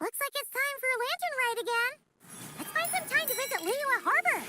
Looks like it's time for a lantern ride again. Let's find some time to visit Liyue Harbor.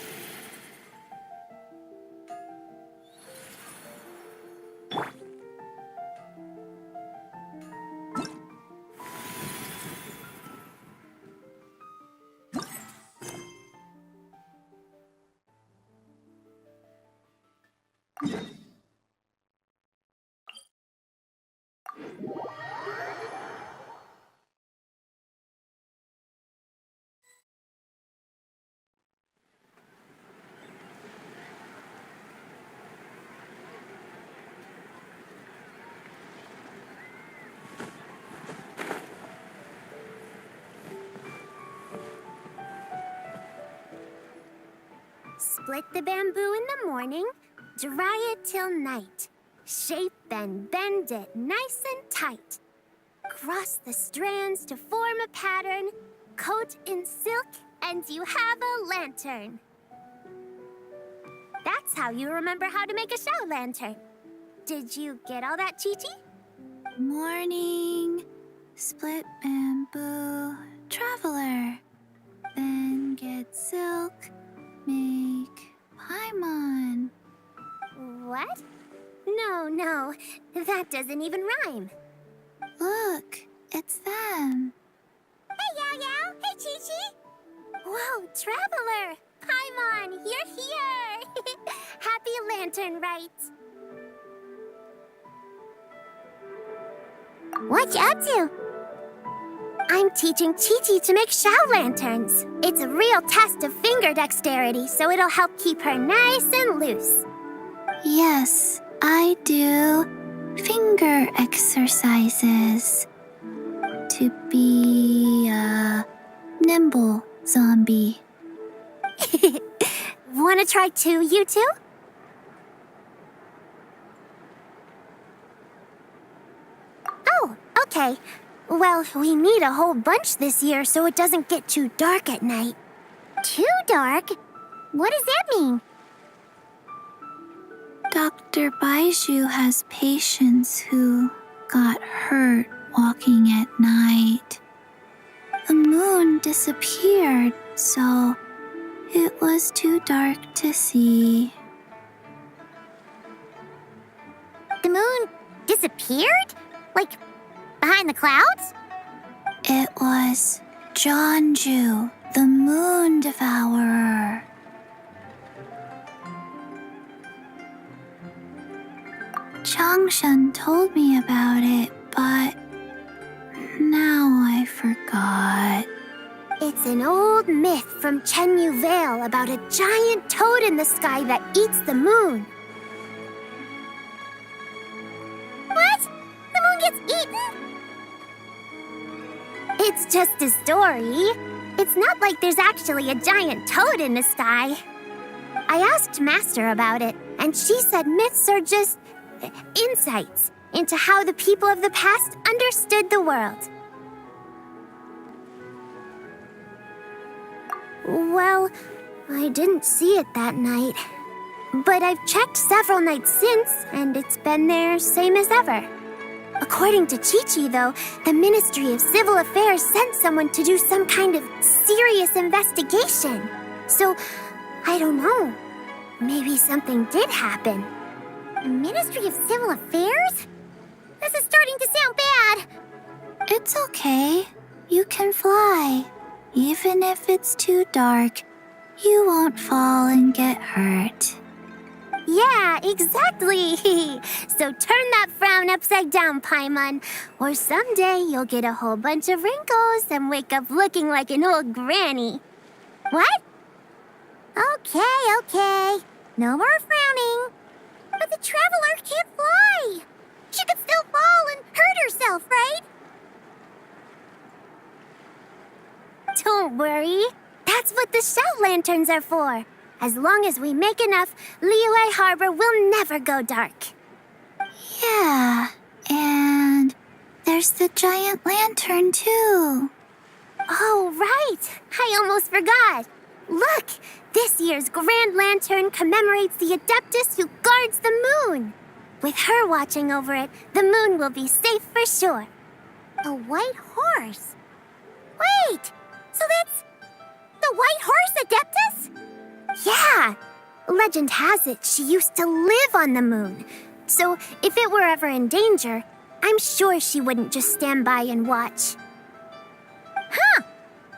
Split the bamboo in the morning, dry it till night. Shape and bend it nice and tight. Cross the strands to form a pattern, coat in silk, and you have a lantern. That's how you remember how to make a show lantern. Did you get all that, Chi-Chi? Morning, split bamboo, traveler. Then get silk, make paimon. What? No, that doesn't even rhyme. Look, it's them. Hey, Yao Yao! Hey, Chi-Chi! Whoa, Traveler! Paimon, you're here! Happy Lantern Rite! What you up to? I'm teaching Chi-Chi to make show lanterns. It's a real test of finger dexterity, so it'll help keep her nice and loose. Yes, I do finger exercises to be a nimble zombie. Wanna try too, you two? Oh, okay. Well, we need a whole bunch this year so it doesn't get too dark at night. Too dark? What does that mean? Dr. Baiju has patients who got hurt walking at night. The moon disappeared, so it was too dark to see. The moon disappeared? Like, behind the clouds? It was Jeonju, the moon devourer. Changshan told me about it, but now I forgot. It's an old myth from Chenyu Vale about a giant toad in the sky that eats the moon. What? The moon gets eaten? It's just a story. It's not like there's actually a giant toad in the sky. I asked Master about it, and she said myths are just insights into how the people of the past understood the world. Well, I didn't see it that night. But I've checked several nights since, and it's been there same as ever. According to Chi-Chi, though, the Ministry of Civil Affairs sent someone to do some kind of serious investigation. So, I don't know. Maybe something did happen. Ministry of Civil Affairs? This is starting to sound bad. It's okay. You can fly. Even if it's too dark, you won't fall and get hurt. Yeah, exactly. So turn that frown upside down, Paimon. Or someday you'll get a whole bunch of wrinkles and wake up looking like an old granny. What? Okay. No more frowning. But the Traveler can't fly. She could still fall and hurt herself, right? Don't worry. That's what the show lanterns are for. As long as we make enough, Liyue Harbor will never go dark. Yeah, and there's the giant lantern too. Oh, right. I almost forgot. Look, this year's Grand Lantern commemorates the Adeptus who guards the moon. With her watching over it, the moon will be safe for sure. A white horse? Wait! So that's the White Horse Adeptus? Yeah! Legend has it she used to live on the moon. So if it were ever in danger, I'm sure she wouldn't just stand by and watch. Huh!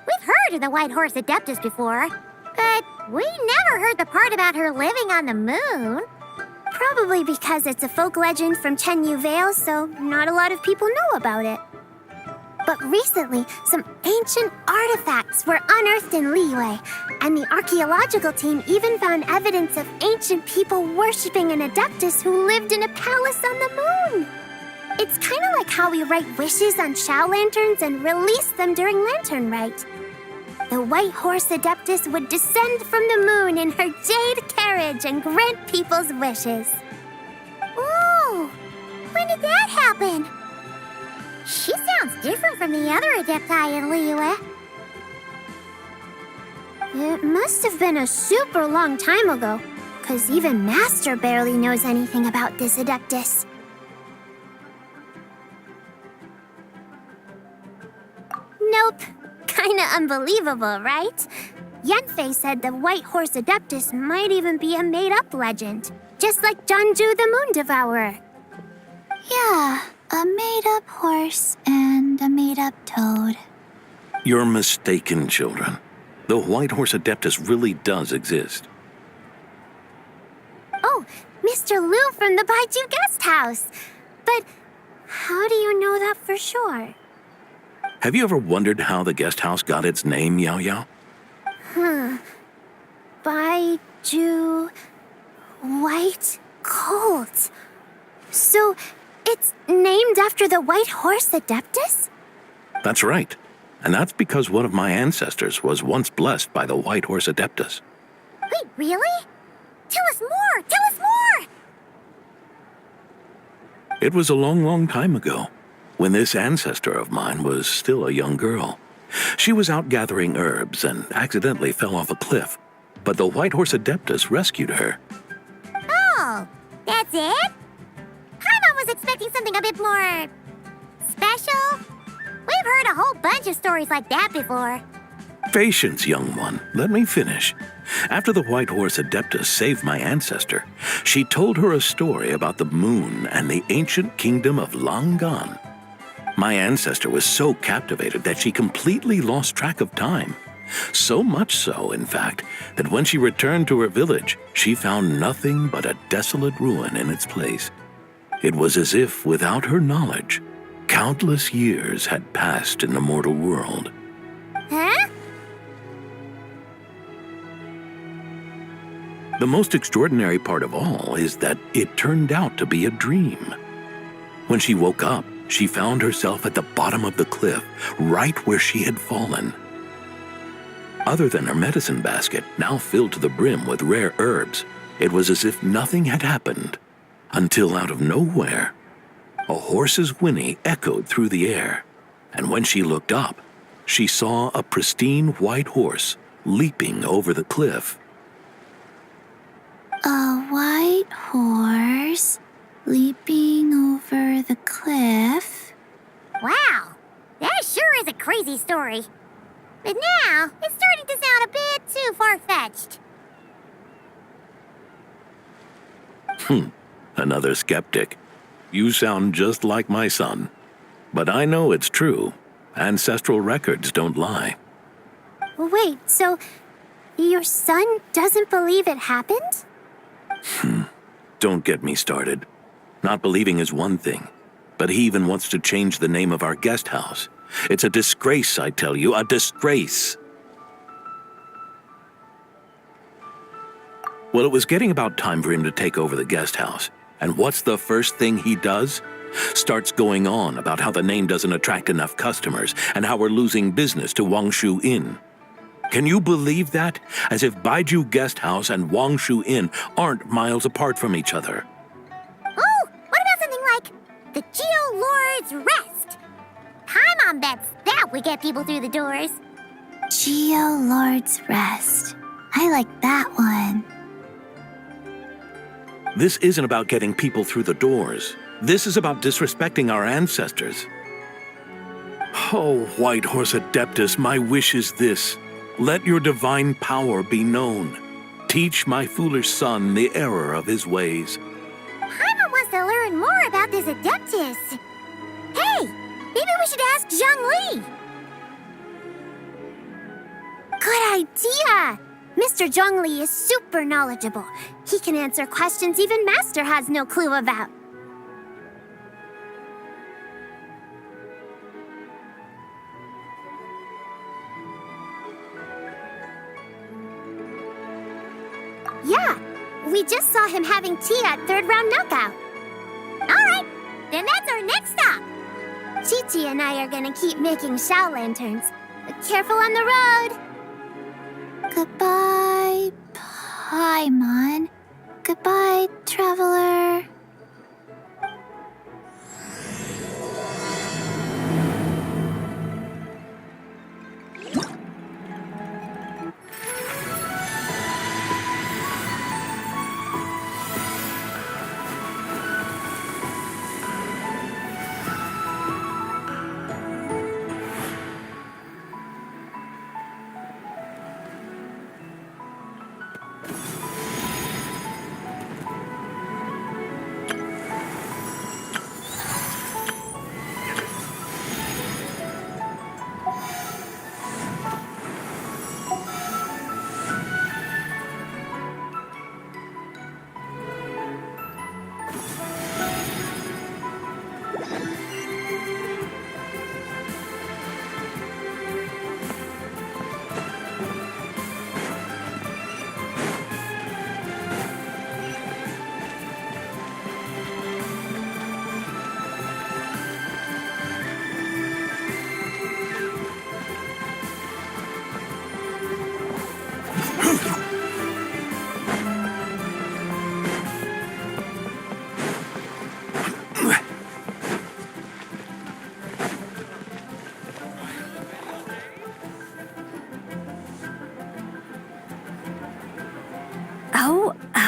We've heard of the White Horse Adeptus before, but we never heard the part about her living on the moon. Probably because it's a folk legend from Chenyu Vale, so not a lot of people know about it. But recently, some ancient artifacts were unearthed in Liyue, and the archaeological team even found evidence of ancient people worshipping an Adeptus who lived in a palace on the moon. It's kind of like how we write wishes on Shao lanterns and release them during Lanternlit. The White Horse Adeptus would descend from the moon in her jade carriage and grant people's wishes. Ooh! When did that happen? She sounds different from the other Adepti in Liyue. It must have been a super long time ago, because even Master barely knows anything about this Adeptus. Nope. Kinda unbelievable, right? Yanfei said the White Horse Adeptus might even be a made-up legend, just like Janju the Moon Devourer. Yeah, a made-up horse and a made-up toad. You're mistaken, children. The White Horse Adeptus really does exist. Oh, Mr. Liu from the Baiju Guest House. But how do you know that for sure? Have you ever wondered how the guest house got its name, Yao Yao? Baiju... White Colt. So, it's named after the White Horse Adeptus? That's right. And that's because one of my ancestors was once blessed by the White Horse Adeptus. Wait, really? Tell us more! Tell us more! It was a long, long time ago, when this ancestor of mine was still a young girl. She was out gathering herbs and accidentally fell off a cliff, but the White Horse Adeptus rescued her. Oh, that's it? Paimon was expecting something a bit more... special? We've heard a whole bunch of stories like that before. Patience, young one. Let me finish. After the White Horse Adeptus saved my ancestor, she told her a story about the moon and the ancient kingdom of Langan. My ancestor was so captivated that she completely lost track of time. So much so, in fact, that when she returned to her village, she found nothing but a desolate ruin in its place. It was as if, without her knowledge, countless years had passed in the mortal world. Huh? The most extraordinary part of all is that it turned out to be a dream. When she woke up, she found herself at the bottom of the cliff, right where she had fallen. Other than her medicine basket, now filled to the brim with rare herbs, it was as if nothing had happened, until out of nowhere, a horse's whinny echoed through the air, and when she looked up, she saw a pristine white horse leaping over the cliff. A white horse leaping over the cliff? Wow, that sure is a crazy story. But now, it's starting to sound a bit too far-fetched. Another skeptic. You sound just like my son. But I know it's true. Ancestral records don't lie. Wait, so your son doesn't believe it happened? Don't get me started. Not believing is one thing, but he even wants to change the name of our guest house. It's a disgrace, I tell you, a disgrace. Well, it was getting about time for him to take over the guest house. And what's the first thing he does? Starts going on about how the name doesn't attract enough customers and how we're losing business to Wangshu Inn. Can you believe that? As if Baiju Guest House and Wangshu Inn aren't miles apart from each other. Oh, what about something like the Geo Lord's Rest? Paimon bets that would get people through the doors. Geo Lord's Rest. I like that one. This isn't about getting people through the doors. This is about disrespecting our ancestors. Oh, White Horse Adeptus, my wish is this. Let your divine power be known. Teach my foolish son the error of his ways. Paimon wants to learn more about this Adeptus. Hey, maybe we should ask Zhongli. Good idea! Mr. Zhongli is super knowledgeable. He can answer questions even Master has no clue about. Yeah, we just saw him having tea at third round knockout. All right, then that's our next stop. Chi-Chi and I are gonna keep making Shao lanterns. Careful on the road. Goodbye, Paimon. Goodbye, traveler.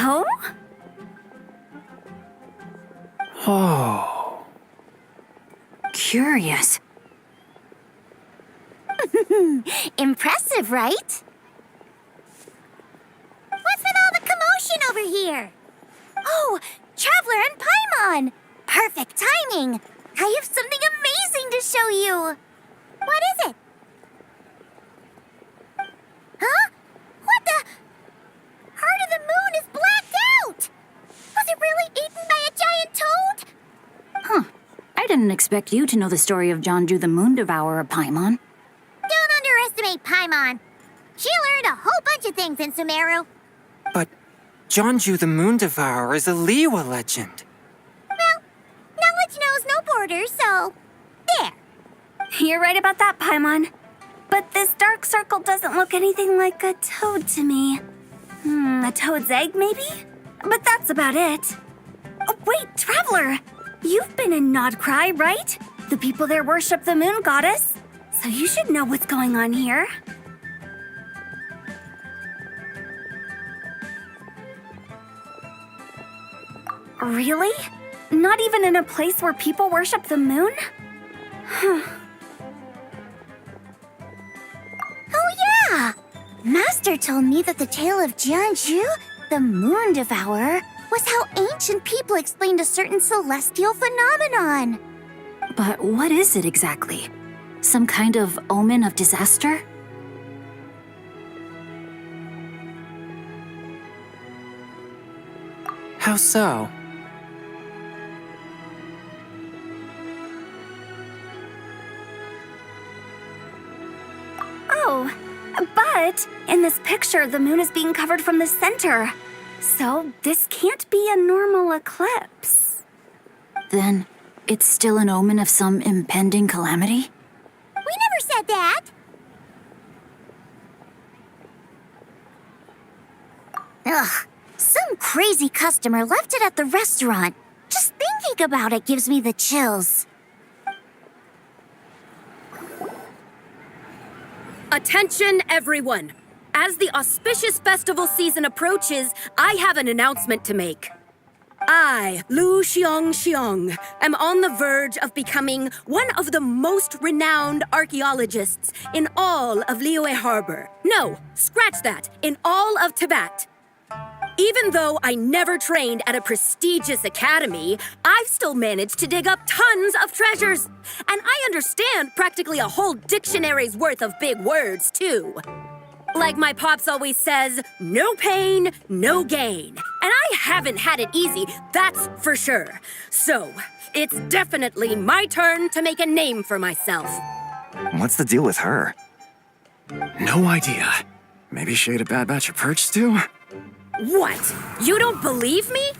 Oh? Oh. Curious. Impressive, right? What's with all the commotion over here? Oh, Traveler and Paimon! Perfect timing! I have something amazing to show you! What is it? Huh? What the? Heart of the Moon is blacked out! Was it really eaten by a giant toad? Huh. I didn't expect you to know the story of Jonju the Moon Devourer, Paimon. Don't underestimate Paimon. She learned a whole bunch of things in Sumeru. But Jonju the Moon Devourer is a Liyue legend. Well, knowledge knows no borders, so there. You're right about that, Paimon. But this dark circle doesn't look anything like a toad to me. A toad's egg, maybe? But that's about it. Oh, wait, Traveler! You've been in Nodcry, right? The people there worship the moon goddess. So you should know what's going on here. Really? Not even in a place where people worship the moon? Oh yeah! Master told me that the tale of Jianzhu, the Moon Devourer, was how ancient people explained a certain celestial phenomenon. But what is it exactly? Some kind of omen of disaster? How so? Oh, but in this picture, the moon is being covered from the center. So this can't be a normal eclipse. Then it's still an omen of some impending calamity? We never said that. Ugh, some crazy customer left it at the restaurant. Just thinking about it gives me the chills. Attention, everyone! As the auspicious festival season approaches, I have an announcement to make. I, Lu Xiong, am on the verge of becoming one of the most renowned archaeologists in all of Liyue Harbor. No, scratch that, in all of Tibet. Even though I never trained at a prestigious academy, I've still managed to dig up tons of treasures. And I understand practically a whole dictionary's worth of big words, too. Like my pops always says, no pain, no gain. And I haven't had it easy, that's for sure. So, it's definitely my turn to make a name for myself. What's the deal with her? No idea. Maybe she ate a bad batch of perch stew? What? You don't believe me?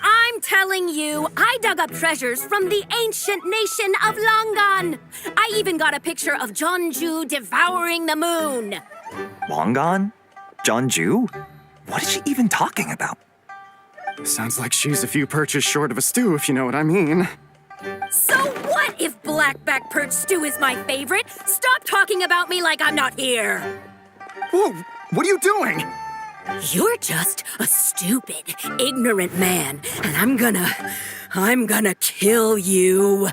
I'm telling you, I dug up treasures from the ancient nation of Langan. I even got a picture of Jeonju devouring the moon. Long gone? Jeonju? What is she even talking about? Sounds like she's a few perches short of a stew, if you know what I mean. So what if blackback perch stew is my favorite? Stop talking about me like I'm not here. Whoa, what are you doing? You're just a stupid, ignorant man, and I'm gonna kill you.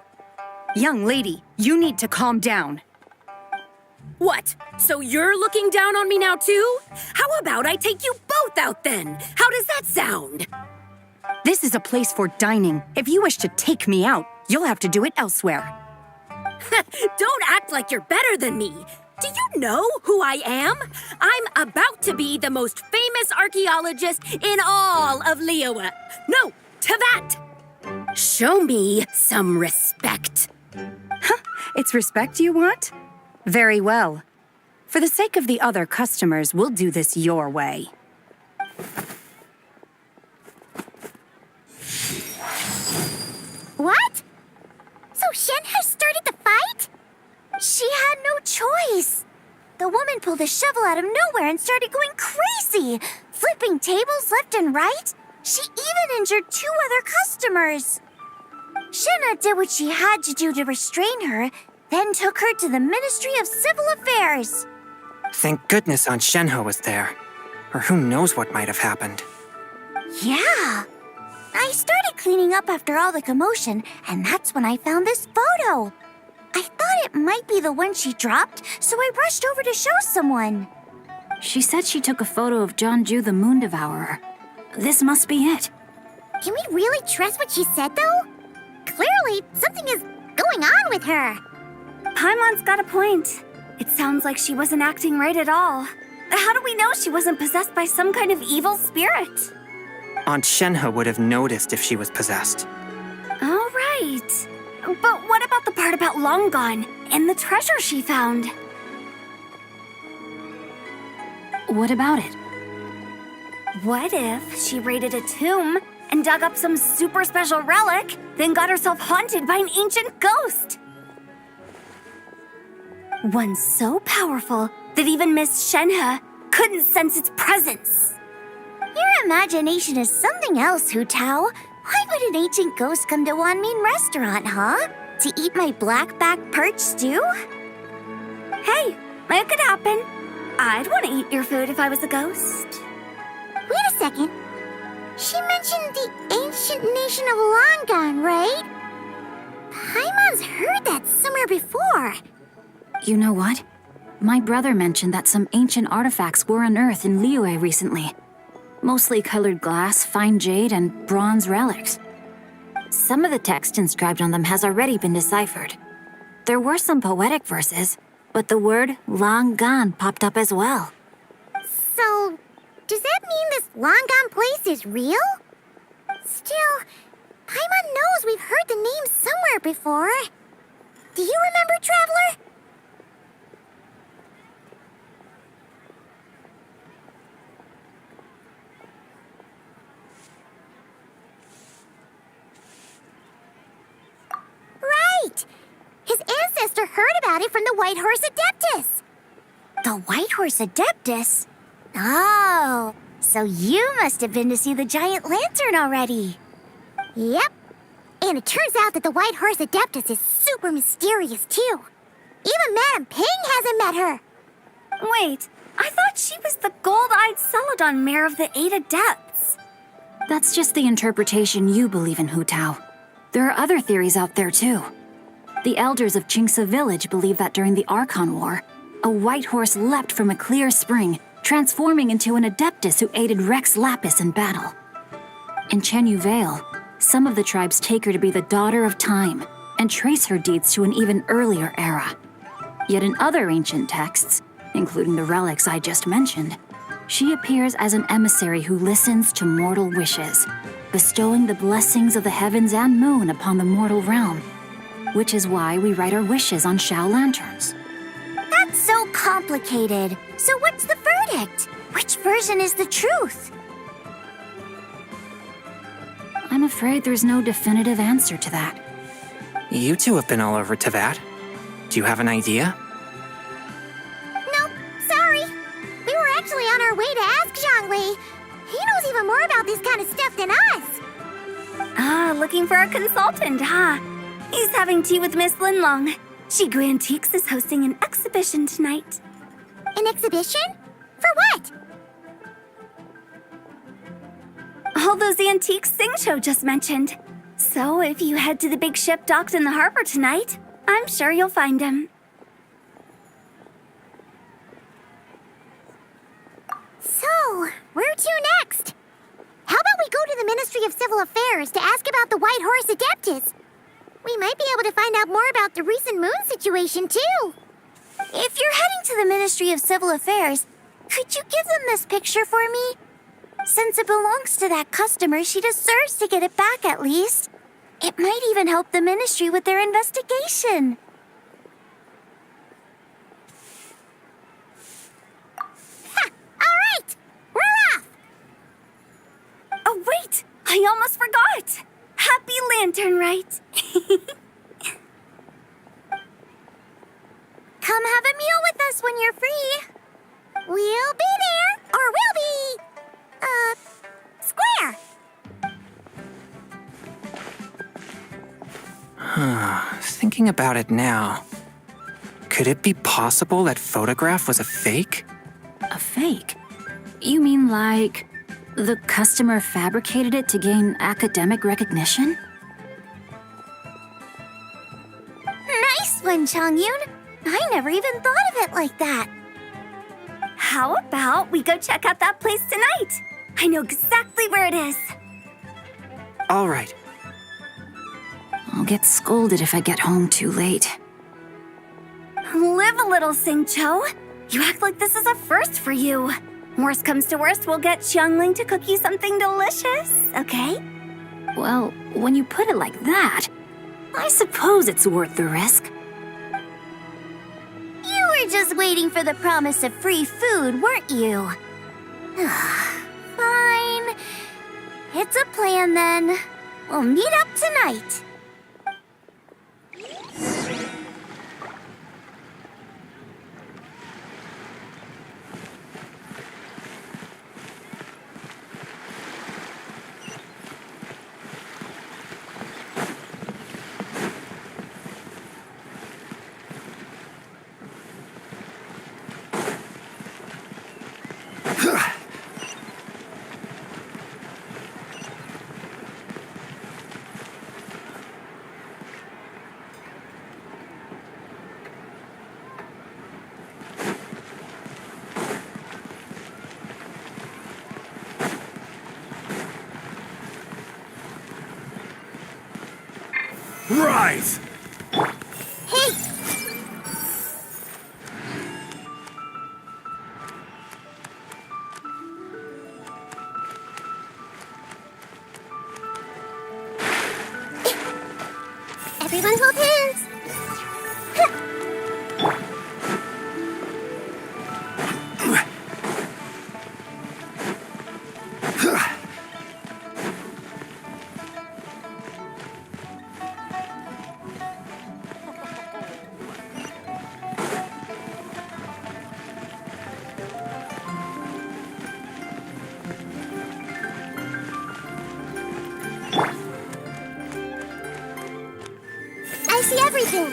Young lady, you need to calm down. What? So you're looking down on me now too? How about I take you both out then? How does that sound? This is a place for dining. If you wish to take me out, you'll have to do it elsewhere. Don't act like you're better than me. Do you know who I am? I'm about to be the most famous archaeologist in all of Liyue. No, Tibet. Show me some respect. It's respect you want? Very well. For the sake of the other customers, we'll do this your way. What? So Shen has started the fight? She had no choice. The woman pulled a shovel out of nowhere and started going crazy, flipping tables left and right. She even injured 2 other customers. Shenna did what she had to do to restrain her, then took her to the Ministry of Civil Affairs. Thank goodness Aunt Shenhe was there. Or who knows what might have happened. Yeah. I started cleaning up after all the commotion, and that's when I found this photo. I thought it might be the one she dropped, so I rushed over to show someone. She said she took a photo of Jeonju the Moon Devourer. This must be it. Can we really trust what she said, though? Clearly, something is going on with her. Paimon's got a point. It sounds like she wasn't acting right at all. How do we know she wasn't possessed by some kind of evil spirit? Aunt Shenhe would have noticed if she was possessed. All right. But what about the part about Long Gone and the treasure she found? What about it? What if she raided a tomb and dug up some super special relic, then got herself haunted by an ancient ghost? One so powerful that even Miss Shenhe couldn't sense its presence. Your imagination is something else, Hu Tao. Why would an ancient ghost come to Wanmin restaurant, huh? To eat my blackback perch stew? Hey, it could happen. I'd want to eat your food if I was a ghost. Wait a second. She mentioned the ancient nation of Langan, right? Paimon's heard that somewhere before. You know what? My brother mentioned that some ancient artifacts were unearthed in Liyue recently. Mostly colored glass, fine jade, and bronze relics. Some of the text inscribed on them has already been deciphered. There were some poetic verses, but the word Langan popped up as well. So, does that mean this Langan place is real? Still, Paimon knows we've heard the name somewhere before. Do you remember, Traveler? Right! His ancestor heard about it from the White Horse Adeptus. The White Horse Adeptus? Oh, so you must have been to see the giant lantern already. Yep. And it turns out that the White Horse Adeptus is super mysterious, too. Even Madame Ping hasn't met her. Wait, I thought she was the gold-eyed Celadon mare of the 8 Adepts. That's just the interpretation you believe in, Hu Tao. There are other theories out there too. The elders of Qingse village believe that during the Archon War, a white horse leapt from a clear spring, transforming into an adeptus who aided Rex Lapis in battle. In Chenyu Vale, some of the tribes take her to be the daughter of time and trace her deeds to an even earlier era. Yet in other ancient texts, including the relics I just mentioned, she appears as an emissary who listens to mortal wishes, bestowing the blessings of the heavens and moon upon the mortal realm, which is why we write our wishes on Shao lanterns. That's so complicated. So what's the verdict? Which version is the truth? I'm afraid there's no definitive answer to that. You two have been all over Teyvat. Do you have an idea? Nope, sorry. We were actually on our way to ask Zhongli. He knows even more about this kind of stuff than us. Ah, looking for a consultant, huh? He's having tea with Miss Linlong. Shigu Antiques is hosting an exhibition tonight. An exhibition? For what? All those antiques Sing Show just mentioned. So if you head to the big ship docked in the harbor tonight, I'm sure you'll find him. So, where to next? How about we go to the Ministry of Civil Affairs to ask about the White Horse Adeptus? We might be able to find out more about the recent moon situation, too. If you're heading to the Ministry of Civil Affairs, could you give them this picture for me? Since it belongs to that customer, she deserves to get it back at least. It might even help the ministry with their investigation. Ha! All right! We're off! Oh, wait! I almost forgot! Happy Lanternlit! Come have a meal with us when you're free. We'll be there, or we'll be... square. Thinking about it now, could it be possible that photograph was a fake? A fake? You mean like the customer fabricated it to gain academic recognition? Nice one, Changyun! I never even thought of it like that. How about we go check out that place tonight? I know exactly where it is. All right. I'll get scolded if I get home too late. Live a little, Sing-Cho. You act like this is a first for you. Worst comes to worst, we'll get Xiangling to cook you something delicious, okay? Well, when you put it like that, I suppose it's worth the risk. You were just waiting for the promise of free food, weren't you? Fine. It's a plan, then. We'll meet up tonight. Right! Hey! Everyone hold hands! I see everything!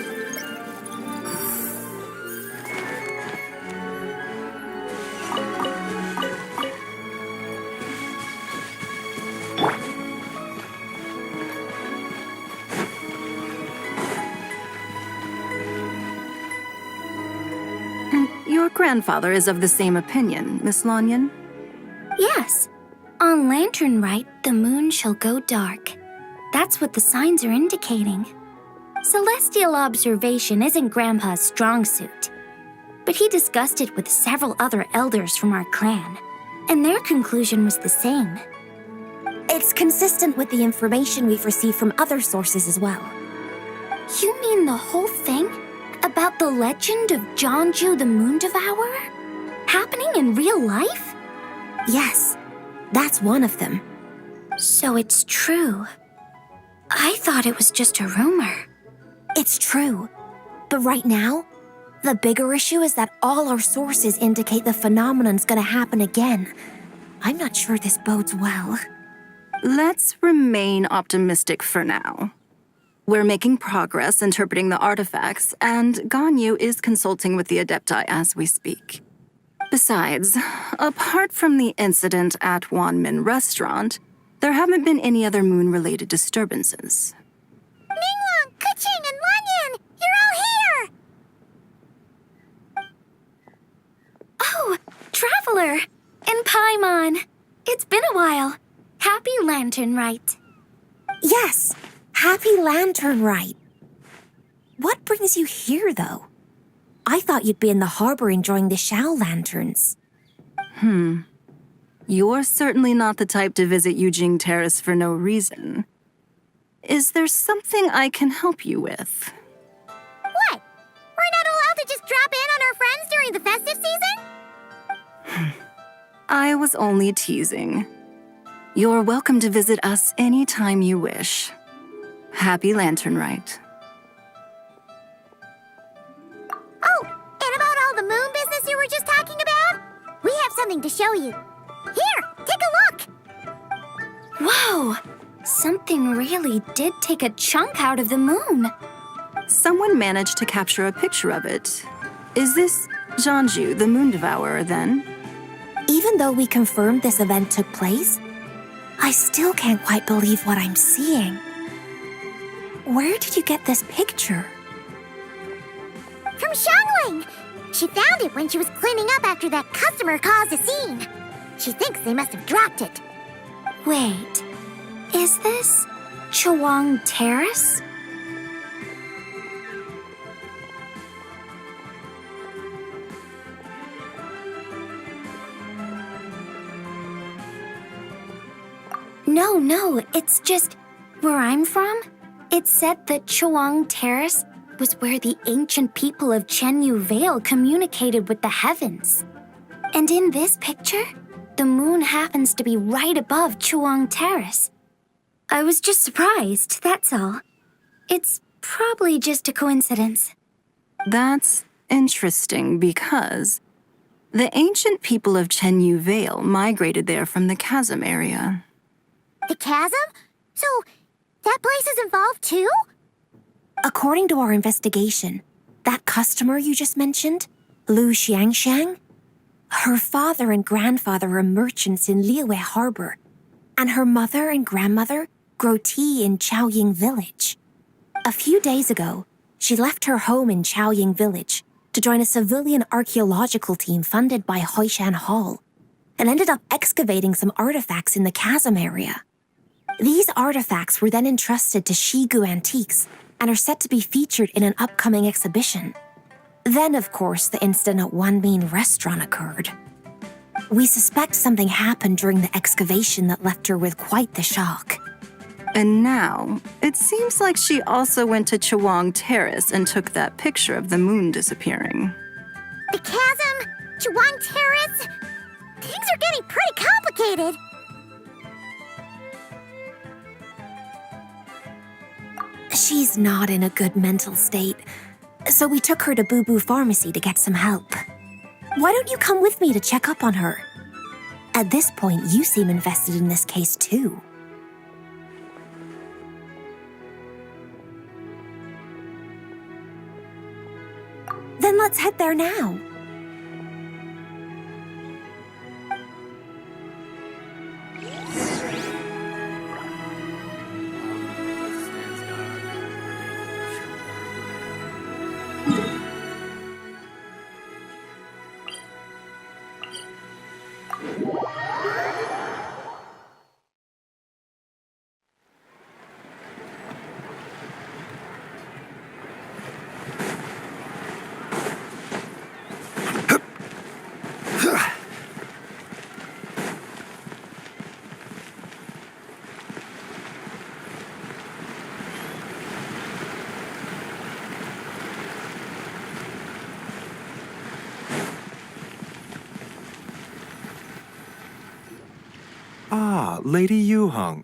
Your grandfather is of the same opinion, Miss Lanyan. Yes. On Lanternlit, the moon shall go dark. That's what the signs are indicating. Celestial observation isn't Grandpa's strong suit. But he discussed it with several other elders from our clan, and their conclusion was the same. It's consistent with the information we've received from other sources as well. You mean the whole thing? About the legend of Jeonju the Moon Devourer? Happening in real life? Yes, that's one of them. So it's true. I thought it was just a rumor. It's true. But right now, the bigger issue is that all our sources indicate the phenomenon's gonna happen again. I'm not sure this bodes well. Let's remain optimistic for now. We're making progress interpreting the artifacts, and Ganyu is consulting with the Adepti as we speak. Besides, apart from the incident at Wanmin Restaurant, there haven't been any other moon-related disturbances. Ningguang, Keqing, and Lanyan! You're all here! Oh, Traveler! And Paimon! It's been a while. Happy Lanternlit. Yes, happy Lanternlit. What brings you here, though? I thought you'd be in the harbor enjoying the Shao lanterns. You're certainly not the type to visit Yujing Terrace for no reason. Is there something I can help you with? What? We're not allowed to just drop in on our friends during the festive season? I was only teasing. You're welcome to visit us anytime you wish. Happy Lanternlit. Oh, and about all the moon business you were just talking about? We have something to show you. Here, take a look! Whoa! Something really did take a chunk out of the moon. Someone managed to capture a picture of it. Is this Jeonju, the Moon Devourer, then? Even though we confirmed this event took place, I still can't quite believe what I'm seeing. Where did you get this picture? From Xiangling! She found it when she was cleaning up after that customer caused a scene. She thinks they must have dropped it. Wait, is this Chawang Terrace? No, it's just where I'm from. It said that Chawang Terrace was where the ancient people of Chenyu Vale communicated with the heavens. And in this picture, the moon happens to be right above Chawang Terrace. I was just surprised, that's all. It's probably just a coincidence. That's interesting because the ancient people of Chenyu Vale migrated there from the chasm area. The chasm? So, that place is involved too? According to our investigation, that customer you just mentioned, Lu Xiangxiang, her father and grandfather are merchants in Liyue Harbor, and her mother and grandmother grow tea in Chaoying Village. A few days ago, she left her home in Chaoying Village to join a civilian archaeological team funded by Hoishan Hall, and ended up excavating some artifacts in the chasm area. These artifacts were then entrusted to Shigu Antiques and are set to be featured in an upcoming exhibition. Then, of course, the incident at Wanmin Restaurant occurred. We suspect something happened during the excavation that left her with quite the shock. And now, it seems like she also went to Chawang Terrace and took that picture of the moon disappearing. The chasm? Chawang Terrace? Things are getting pretty complicated. She's not in a good mental state, so we took her to Boo Boo Pharmacy to get some help. Why don't you come with me to check up on her? At this point, you seem invested in this case too. Then let's head there now. Ah, Lady Yuheng.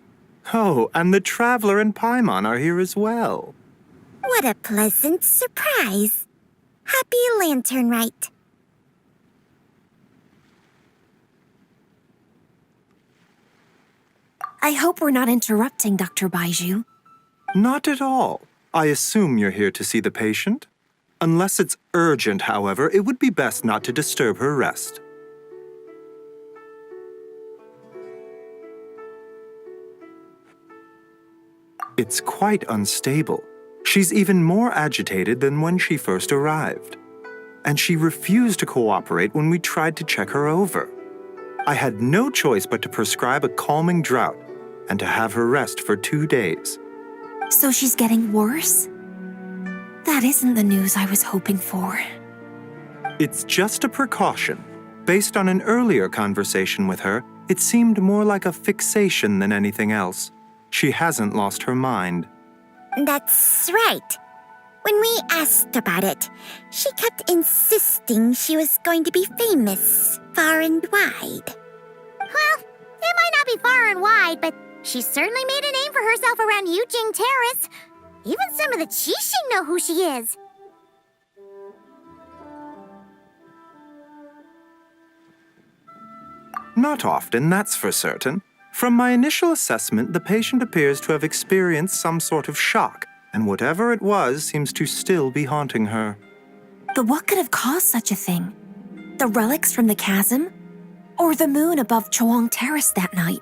Oh, and the Traveler and Paimon are here as well. What a pleasant surprise. Happy Lanternlit. I hope we're not interrupting, Dr. Baiju. Not at all. I assume you're here to see the patient? Unless it's urgent, however, it would be best not to disturb her rest. It's quite unstable. She's even more agitated than when she first arrived. And she refused to cooperate when we tried to check her over. I had no choice but to prescribe a calming draught and to have her rest for 2 days. So she's getting worse? That isn't the news I was hoping for. It's just a precaution. Based on an earlier conversation with her, it seemed more like a fixation than anything else. She hasn't lost her mind. That's right. When we asked about it, she kept insisting she was going to be famous far and wide. Well, it might not be far and wide, but she certainly made a name for herself around Yujing Terrace. Even some of the Qixing know who she is. Not often, that's for certain. From my initial assessment, the patient appears to have experienced some sort of shock, and whatever it was seems to still be haunting her. But what could have caused such a thing? The relics from the chasm? Or the moon above Chuang Terrace that night?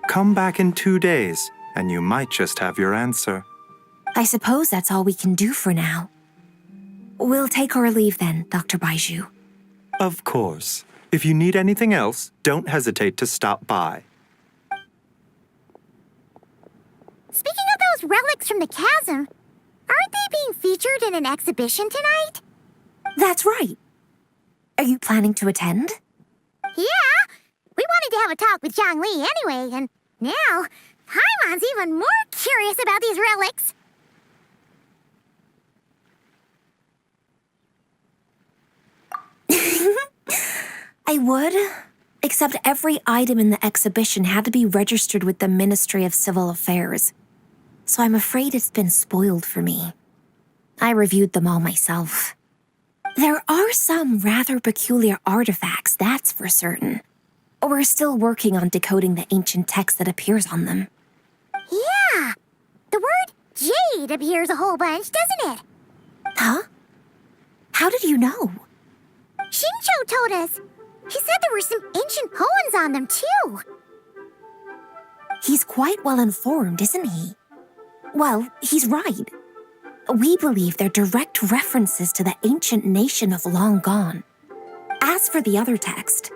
Come back in 2 days, and you might just have your answer. I suppose that's all we can do for now. We'll take our leave then, Dr. Baiju. Of course. If you need anything else, don't hesitate to stop by. Speaking of those relics from the chasm, aren't they being featured in an exhibition tonight? That's right. Are you planning to attend? Yeah, we wanted to have a talk with Zhangli anyway, and now Paimon's even more curious about these relics. I would, except every item in the exhibition had to be registered with the Ministry of Civil Affairs. So I'm afraid it's been spoiled for me. I reviewed them all myself. There are some rather peculiar artifacts, that's for certain. We're still working on decoding the ancient text that appears on them. Yeah, the word jade appears a whole bunch, doesn't it? Huh? How did you know? Shincho told us. He said there were some ancient poems on them, too. He's quite well informed, isn't he? Well, he's right. We believe they're direct references to the ancient nation of long gone. As for the other text,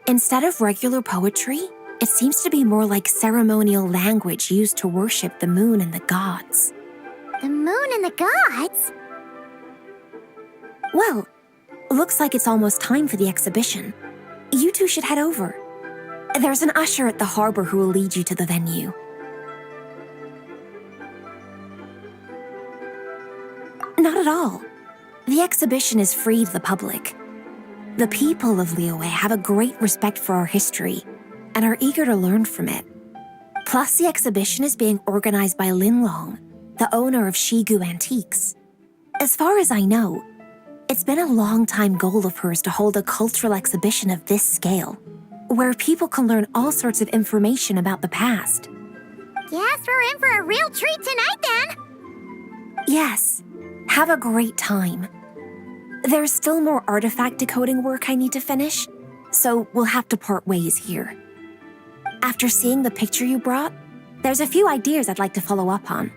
instead of regular poetry, it seems to be more like ceremonial language used to worship the moon and the gods. The moon and the gods? Well, looks like it's almost time for the exhibition. You two should head over. There's an usher at the harbor who will lead you to the venue. Not at all. The exhibition is free to the public. The people of Liyue have a great respect for our history and are eager to learn from it. Plus, the exhibition is being organized by Linlong, the owner of Shigu Antiques. As far as I know, it's been a long-time goal of hers to hold a cultural exhibition of this scale, where people can learn all sorts of information about the past. Guess we're in for a real treat tonight, then. Yes, have a great time. There's still more artifact decoding work I need to finish, so we'll have to part ways here. After seeing the picture you brought, there's a few ideas I'd like to follow up on.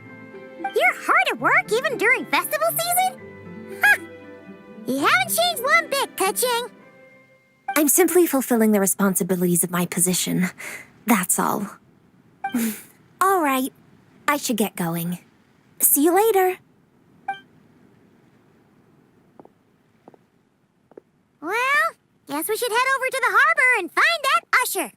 You're hard at work even during festival season? Huh. You haven't changed one bit, Keqing. I'm simply fulfilling the responsibilities of my position. That's all. All right, I should get going. See you later. Well, guess we should head over to the harbor and find that usher.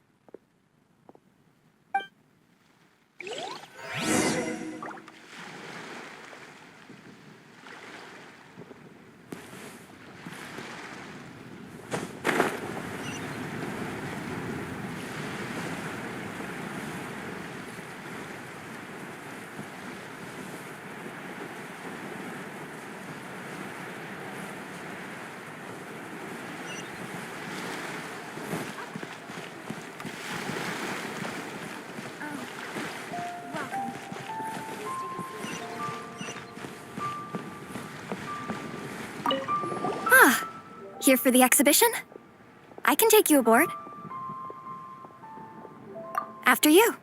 Here for the exhibition? I can take you aboard. After you.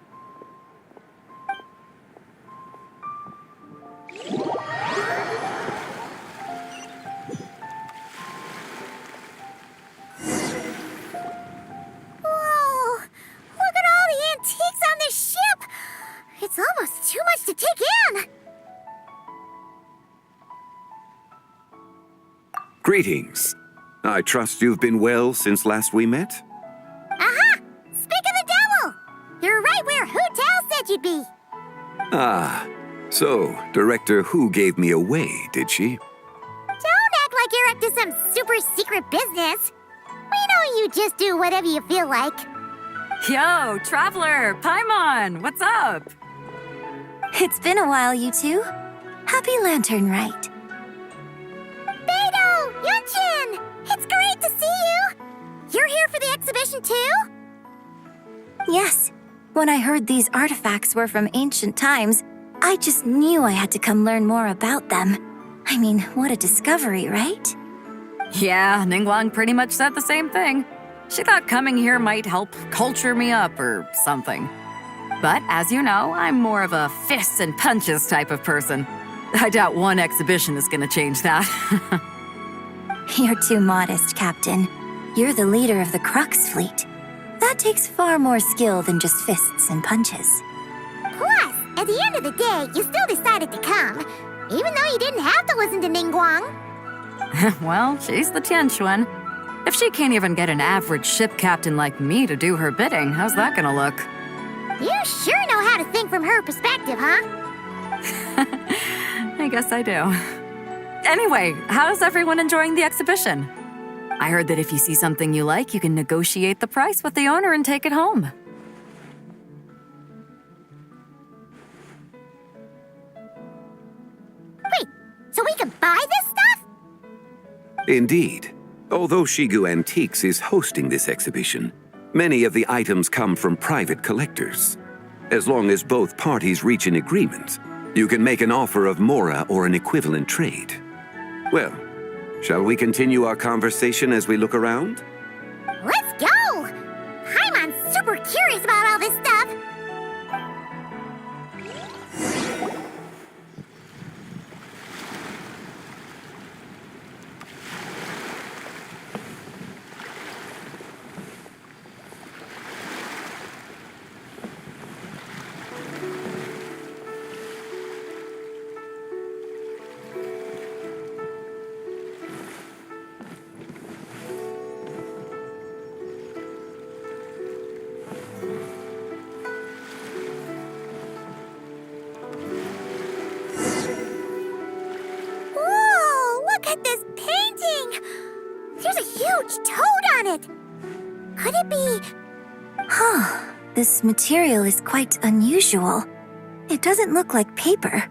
Whoa! Look at all the antiques on this ship! It's almost too much to take in! Greetings. I trust you've been well since last we met? Aha! Speak of the devil! You're right where Hootel said you'd be. Ah, so Director Who gave me away, did she? Don't act like you're up to some super secret business. We know you just do whatever you feel like. Yo, Traveler! Paimon! What's up? It's been a while, you two. Happy Lanternlit. Beidou! Yunchin! It's great to see you! You're here for the exhibition too? Yes. When I heard these artifacts were from ancient times, I just knew I had to come learn more about them. I mean, what a discovery, right? Yeah, Ningguang pretty much said the same thing. She thought coming here might help culture me up or something. But as you know, I'm more of a fists and punches type of person. I doubt one exhibition is gonna change that. You're too modest, Captain. You're the leader of the Crux fleet. That takes far more skill than just fists and punches. Plus, at the end of the day, you still decided to come, even though you didn't have to listen to Ningguang. Well, she's the Tianquan. If she can't even get an average ship captain like me to do her bidding, how's that gonna look? You sure know how to think from her perspective, huh? I guess I do. Anyway, how's everyone enjoying the exhibition? I heard that if you see something you like, you can negotiate the price with the owner and take it home. Wait, so we can buy this stuff? Indeed. Although Shigu Antiques is hosting this exhibition, many of the items come from private collectors. As long as both parties reach an agreement, you can make an offer of mora or an equivalent trade. Well, shall we continue our conversation as we look around? Let's go! Paimon's super curious about all this stuff. Could it be... Huh. This material is quite unusual. It doesn't look like paper.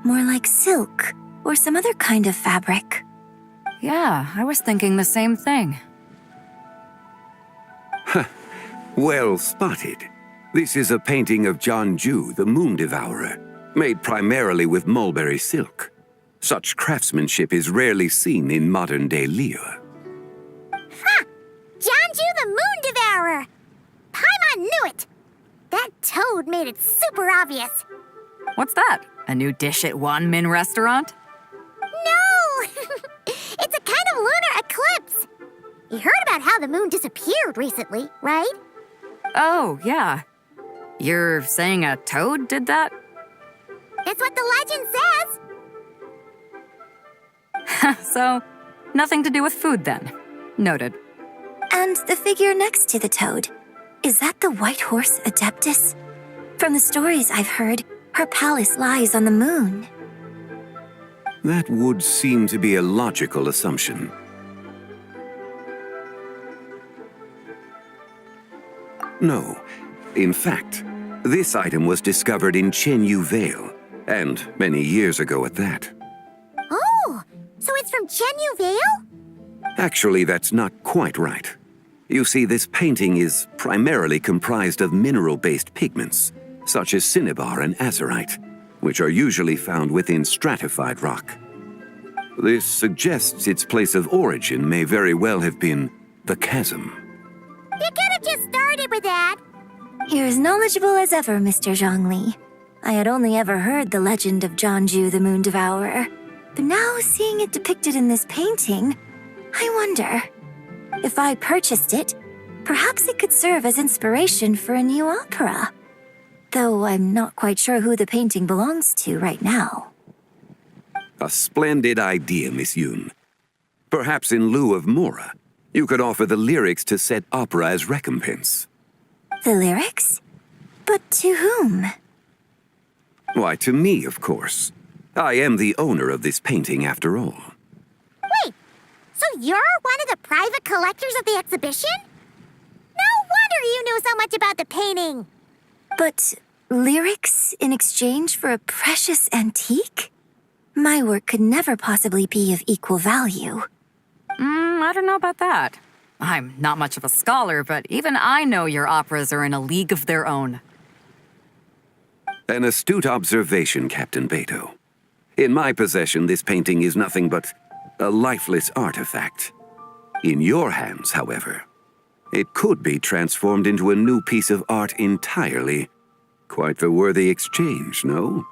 More like silk or some other kind of fabric. Yeah, I was thinking the same thing. Well spotted. This is a painting of Jianju, the Moon Devourer, made primarily with mulberry silk. Such craftsmanship is rarely seen in modern-day Liyue. Ha! Jianju the Moon Devourer! Paimon knew it! That toad made it super obvious. What's that? A new dish at Wanmin restaurant? No! It's a kind of lunar eclipse. You heard about how the moon disappeared recently, right? Oh, yeah. You're saying a toad did that? It's what the legend says. So, nothing to do with food then. Noted. And the figure next to the toad, is that the White Horse Adeptus? From the stories I've heard, her palace lies on the moon. That would seem to be a logical assumption. No. In fact, this item was discovered in Chenyu Vale, and many years ago at that. Oh, so it's from Chenyu Vale? Actually, that's not quite right. You see, this painting is primarily comprised of mineral-based pigments, such as cinnabar and azurite, which are usually found within stratified rock. This suggests its place of origin may very well have been the chasm. You could have just started with that. You're as knowledgeable as ever, Mr. Zhongli. I had only ever heard the legend of Jianzhu the Moon Devourer, but now seeing it depicted in this painting, I wonder, if I purchased it, perhaps it could serve as inspiration for a new opera. Though I'm not quite sure who the painting belongs to right now. A splendid idea, Miss Yoon. Perhaps in lieu of Mora, you could offer the lyrics to said opera as recompense. The lyrics? But to whom? Why, to me, of course. I am the owner of this painting, after all. Wait, so you're one of the private collectors of the exhibition? No wonder you knew so much about the painting. But lyrics in exchange for a precious antique? My work could never possibly be of equal value. I don't know about that. I'm not much of a scholar, but even I know your operas are in a league of their own. An astute observation, Captain Beto. In my possession, this painting is nothing but a lifeless artifact. In your hands, however, it could be transformed into a new piece of art entirely. Quite the worthy exchange, no?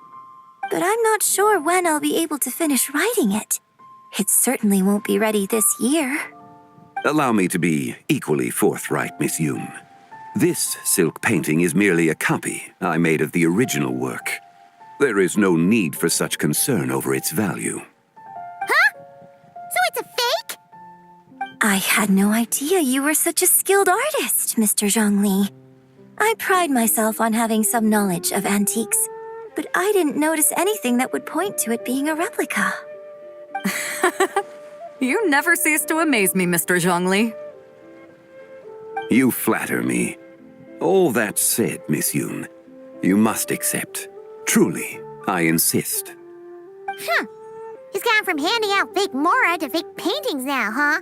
But I'm not sure when I'll be able to finish writing it. It certainly won't be ready this year. Allow me to be equally forthright, Miss Yoon. This silk painting is merely a copy I made of the original work. There is no need for such concern over its value. Huh? So it's a fake? I had no idea you were such a skilled artist, Mr. Zhongli. I pride myself on having some knowledge of antiques, but I didn't notice anything that would point to it being a replica. You never cease to amaze me, Mr. Zhongli. You flatter me. All that said, Miss Yoon, you must accept. Truly, I insist. Huh. He's gone from handing out fake Mora to fake paintings now, huh?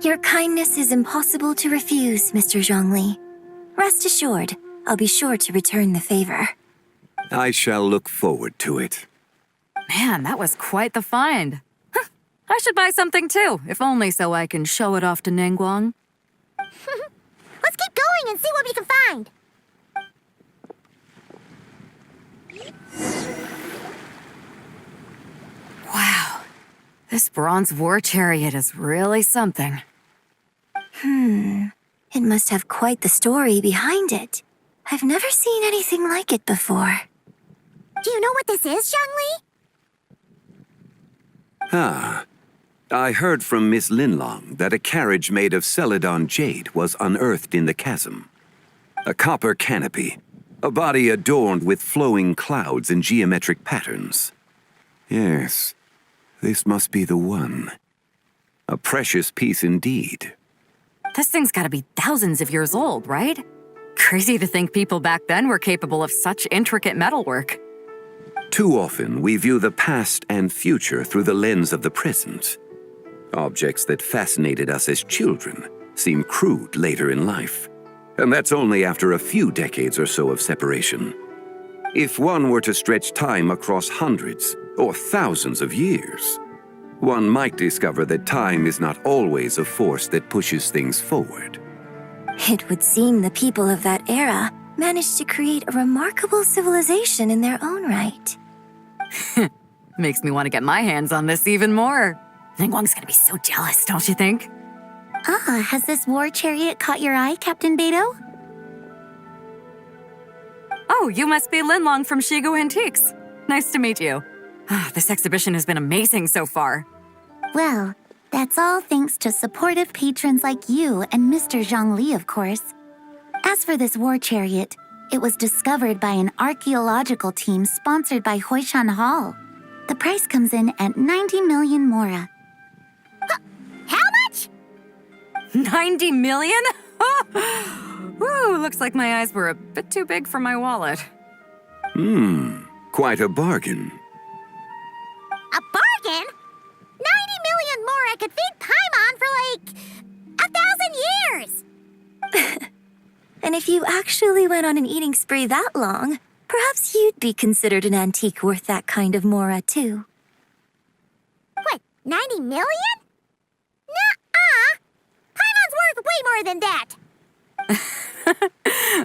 Your kindness is impossible to refuse, Mr. Zhongli. Rest assured, I'll be sure to return the favor. I shall look forward to it. Man, that was quite the find. I should buy something too, if only so I can show it off to Ningguang. Let's keep going and see what we can find. Wow, this bronze war chariot is really something. It must have quite the story behind it. I've never seen anything like it before. Do you know what this is, Zhongli? Ah, I heard from Miss Linlong that a carriage made of Celadon jade was unearthed in the chasm. A copper canopy, a body adorned with flowing clouds and geometric patterns. Yes, this must be the one. A precious piece indeed. This thing's gotta be thousands of years old, right? Crazy to think people back then were capable of such intricate metalwork. Too often, we view the past and future through the lens of the present. Objects that fascinated us as children seem crude later in life. And that's only after a few decades or so of separation. If one were to stretch time across hundreds or thousands of years, one might discover that time is not always a force that pushes things forward. It would seem the people of that era managed to create a remarkable civilization in their own right. Makes me want to get my hands on this even more. Ningguang's gonna be so jealous, don't you think? Has this war chariot caught your eye, Captain Beto? Oh, you must be Linlong from Shigu Antiques. Nice to meet you. This exhibition has been amazing so far. Well, that's all thanks to supportive patrons like you and Mr. Zhongli, of course. As for this war chariot, it was discovered by an archaeological team sponsored by Hoishan Hall. The price comes in at 90 million Mora. How much? 90 million? Woo, looks like my eyes were a bit too big for my wallet. Quite a bargain. A bargain? 90 million Mora could feed Paimon for like 1,000 years! And if you actually went on an eating spree that long, perhaps you'd be considered an antique worth that kind of mora, too. What, 90 million? Nuh-uh! Paimon's worth way more than that!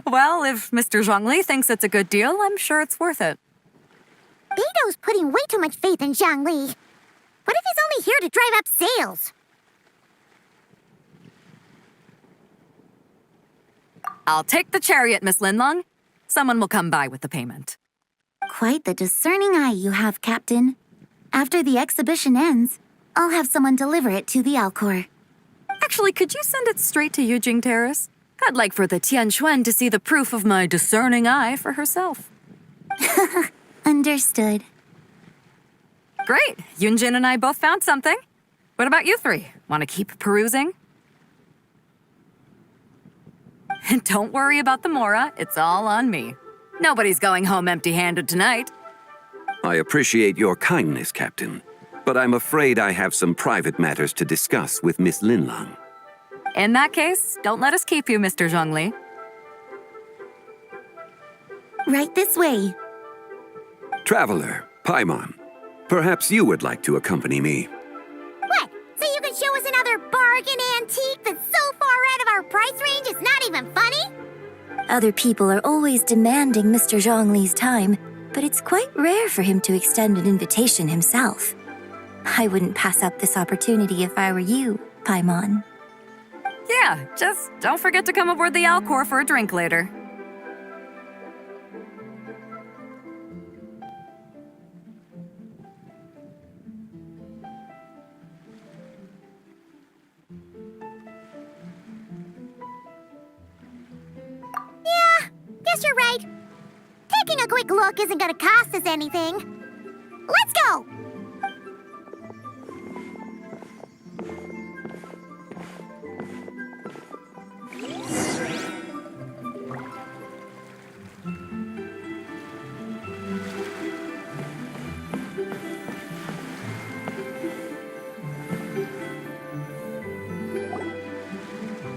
Well, if Mr. Zhongli thinks it's a good deal, I'm sure it's worth it. Beido's putting way too much faith in Zhongli. What if he's only here to drive up sales? I'll take the chariot, Miss Linlong. Someone will come by with the payment. Quite the discerning eye you have, Captain. After the exhibition ends, I'll have someone deliver it to the Alcor. Actually, could you send it straight to Yujing Terrace? I'd like for the Tianquan to see the proof of my discerning eye for herself. Understood. Great. Yunjin and I both found something. What about you three? Want to keep perusing? And don't worry about the mora. It's all on me. Nobody's going home empty-handed tonight. I appreciate your kindness, Captain, but I'm afraid I have some private matters to discuss with Miss Linlong. In that case, don't let us keep you, Mr. Zhongli. Right this way. Traveler, Paimon, perhaps you would like to accompany me. What, so you can show us another bargain antique that's so far out of our price range it's not even funny? Other people are always demanding Mr. Zhongli's time, but it's quite rare for him to extend an invitation himself. I wouldn't pass up this opportunity if I were you, Paimon. Yeah, just don't forget to come aboard the Alcor for a drink later. Yeah, guess you're right. Taking a quick look isn't gonna cost us anything. Let's go!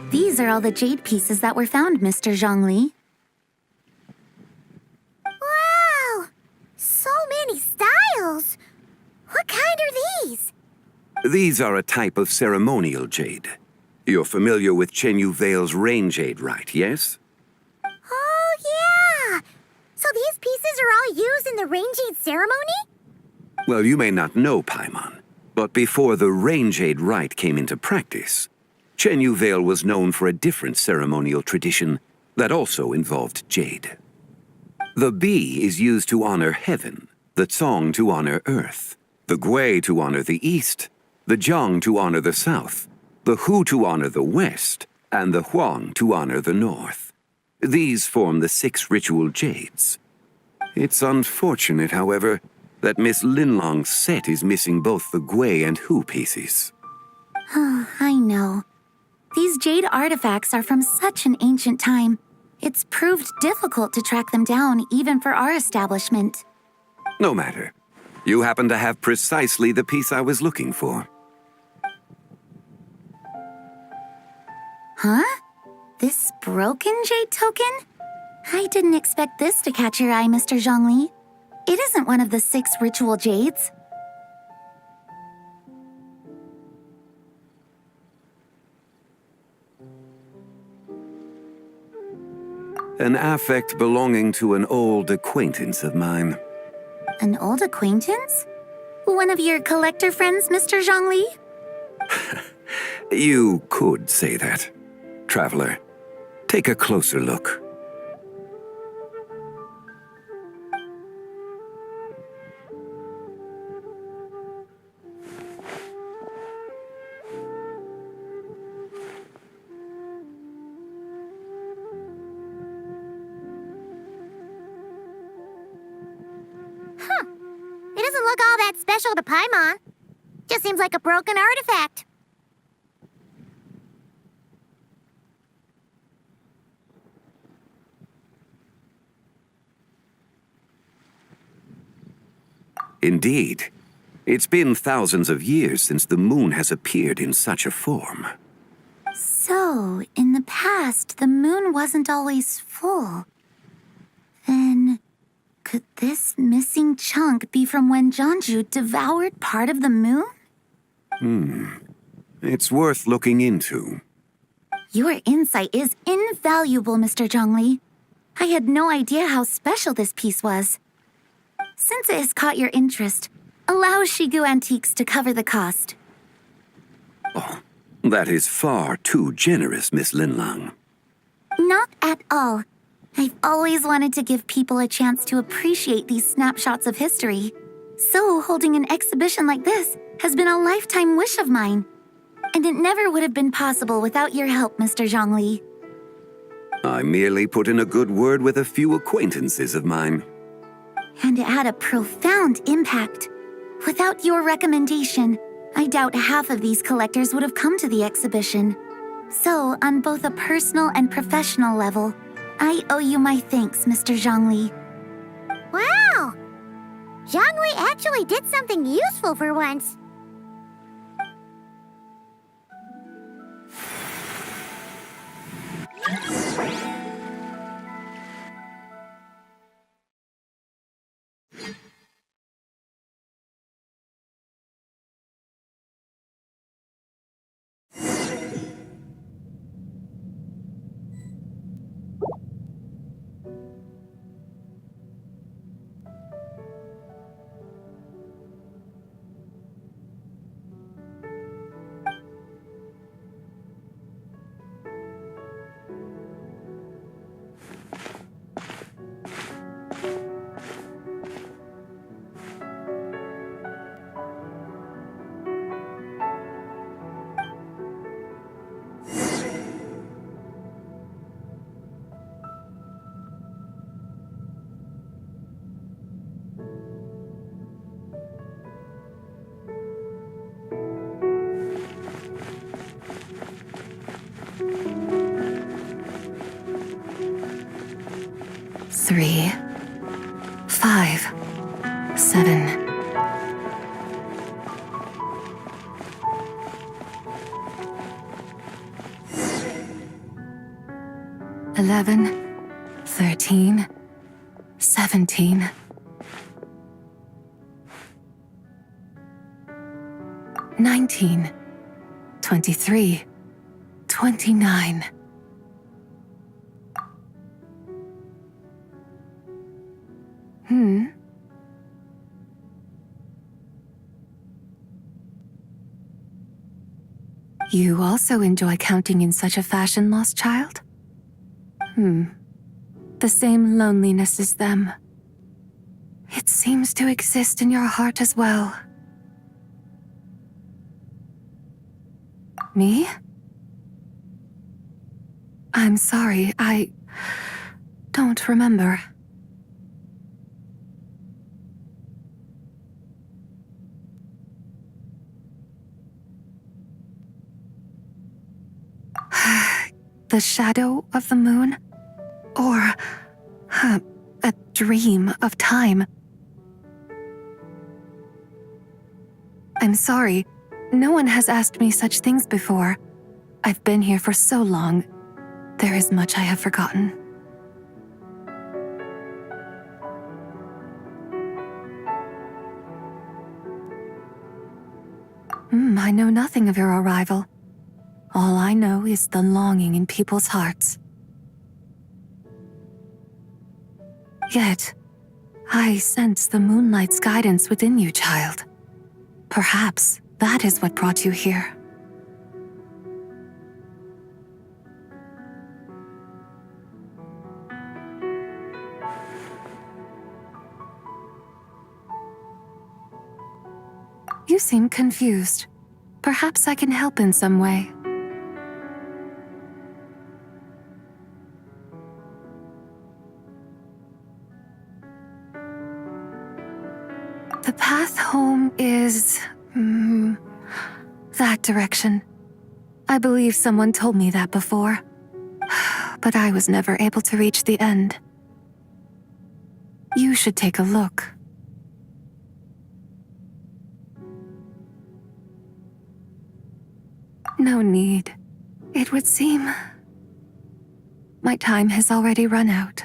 These are all the jade pieces that were found, Mr. Zhongli. Wow! So many styles! What kind are these? These are a type of ceremonial jade. You're familiar with Chenyu Vale's rain jade, right, yes? Oh, yeah! So these pieces are all used in the rain jade ceremony? Well, you may not know, Paimon, but before the rain jade rite came into practice, Chenyu Vale was known for a different ceremonial tradition that also involved jade. The Bi is used to honor heaven, the Cong to honor earth, the Gui to honor the east, the Jiang to honor the south, the Hu to honor the west, and the Huang to honor the north. These form the 6 ritual jades. It's unfortunate, however, that Miss Linlong's set is missing both the Gui and Hu pieces. Oh, I know. These jade artifacts are from such an ancient time. It's proved difficult to track them down, even for our establishment. No matter. You happen to have precisely the piece I was looking for. Huh? This broken jade token? I didn't expect this to catch your eye, Mr. Zhongli. It isn't one of the 6 ritual jades. An affect belonging to an old acquaintance of mine. An old acquaintance? One of your collector friends, Mr. Zhongli? You could say that. Traveler, take a closer look. It doesn't look all that special to Paimon. Just seems like a broken artifact. Indeed. It's been thousands of years since the moon has appeared in such a form. So, in the the past, the moon wasn't always full. Then, could this missing chunk be from when Jeonju devoured part of the moon? It's worth looking into. Your insight is invaluable, Mr. Zhongli. I had no idea how special this piece was. Since it has caught your interest, allow Shigu Antiques to cover the cost. Oh, that is far too generous, Miss Linlang. Not at all. I've always wanted to give people a chance to appreciate these snapshots of history. So holding an exhibition like this has been a lifetime wish of mine. And it never would have been possible without your help, Mr. Zhongli. I merely put in a good word with a few acquaintances of mine. And it had a profound impact. Without your recommendation, I doubt half of these collectors would have come to the exhibition. So, on both a personal and professional level, I owe you my thanks, Mr. Zhongli. Wow! Zhongli actually did something useful for once. Three, 5, 7. $11, 13, 17. 19, 23, 29. You also enjoy counting in such a fashion, lost child? The same loneliness as them. It seems to exist in your heart as well. Me? I'm sorry, I don't remember. The shadow of the moon? Or a dream of time? I'm sorry. No one has asked me such things before. I've been here for so long. There is much I have forgotten. I know nothing of your arrival. All I know is the longing in people's hearts. Yet, I sense the moonlight's guidance within you, child. Perhaps that is what brought you here. You seem confused. Perhaps I can help in some way. The path home is... that direction. I believe someone told me that before. But I was never able to reach the end. You should take a look. No need. It would seem My time has already run out.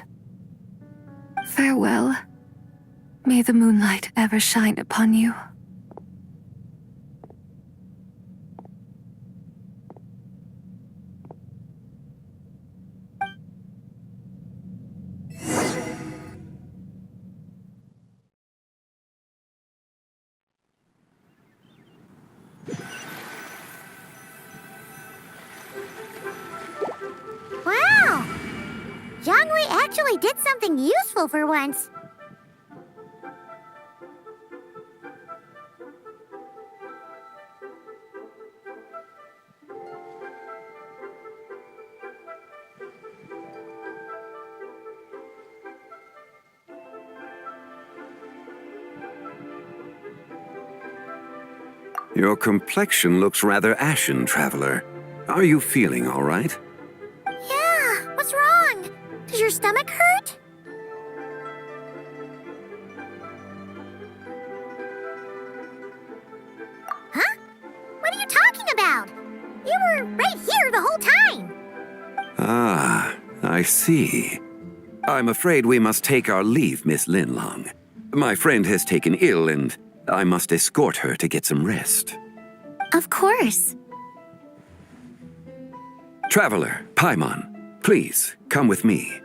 Farewell. May the moonlight ever shine upon you. Wow! Zhongli actually did something useful for once. Your complexion looks rather ashen, traveler. Are you feeling all right? Yeah, what's wrong? Does your stomach hurt? Huh? What are you talking about? You were right here the whole time. Ah, I see. I'm afraid we must take our leave, Miss Linlong. My friend has taken ill and I must escort her to get some rest. Of course. Traveler, Paimon, please, come with me.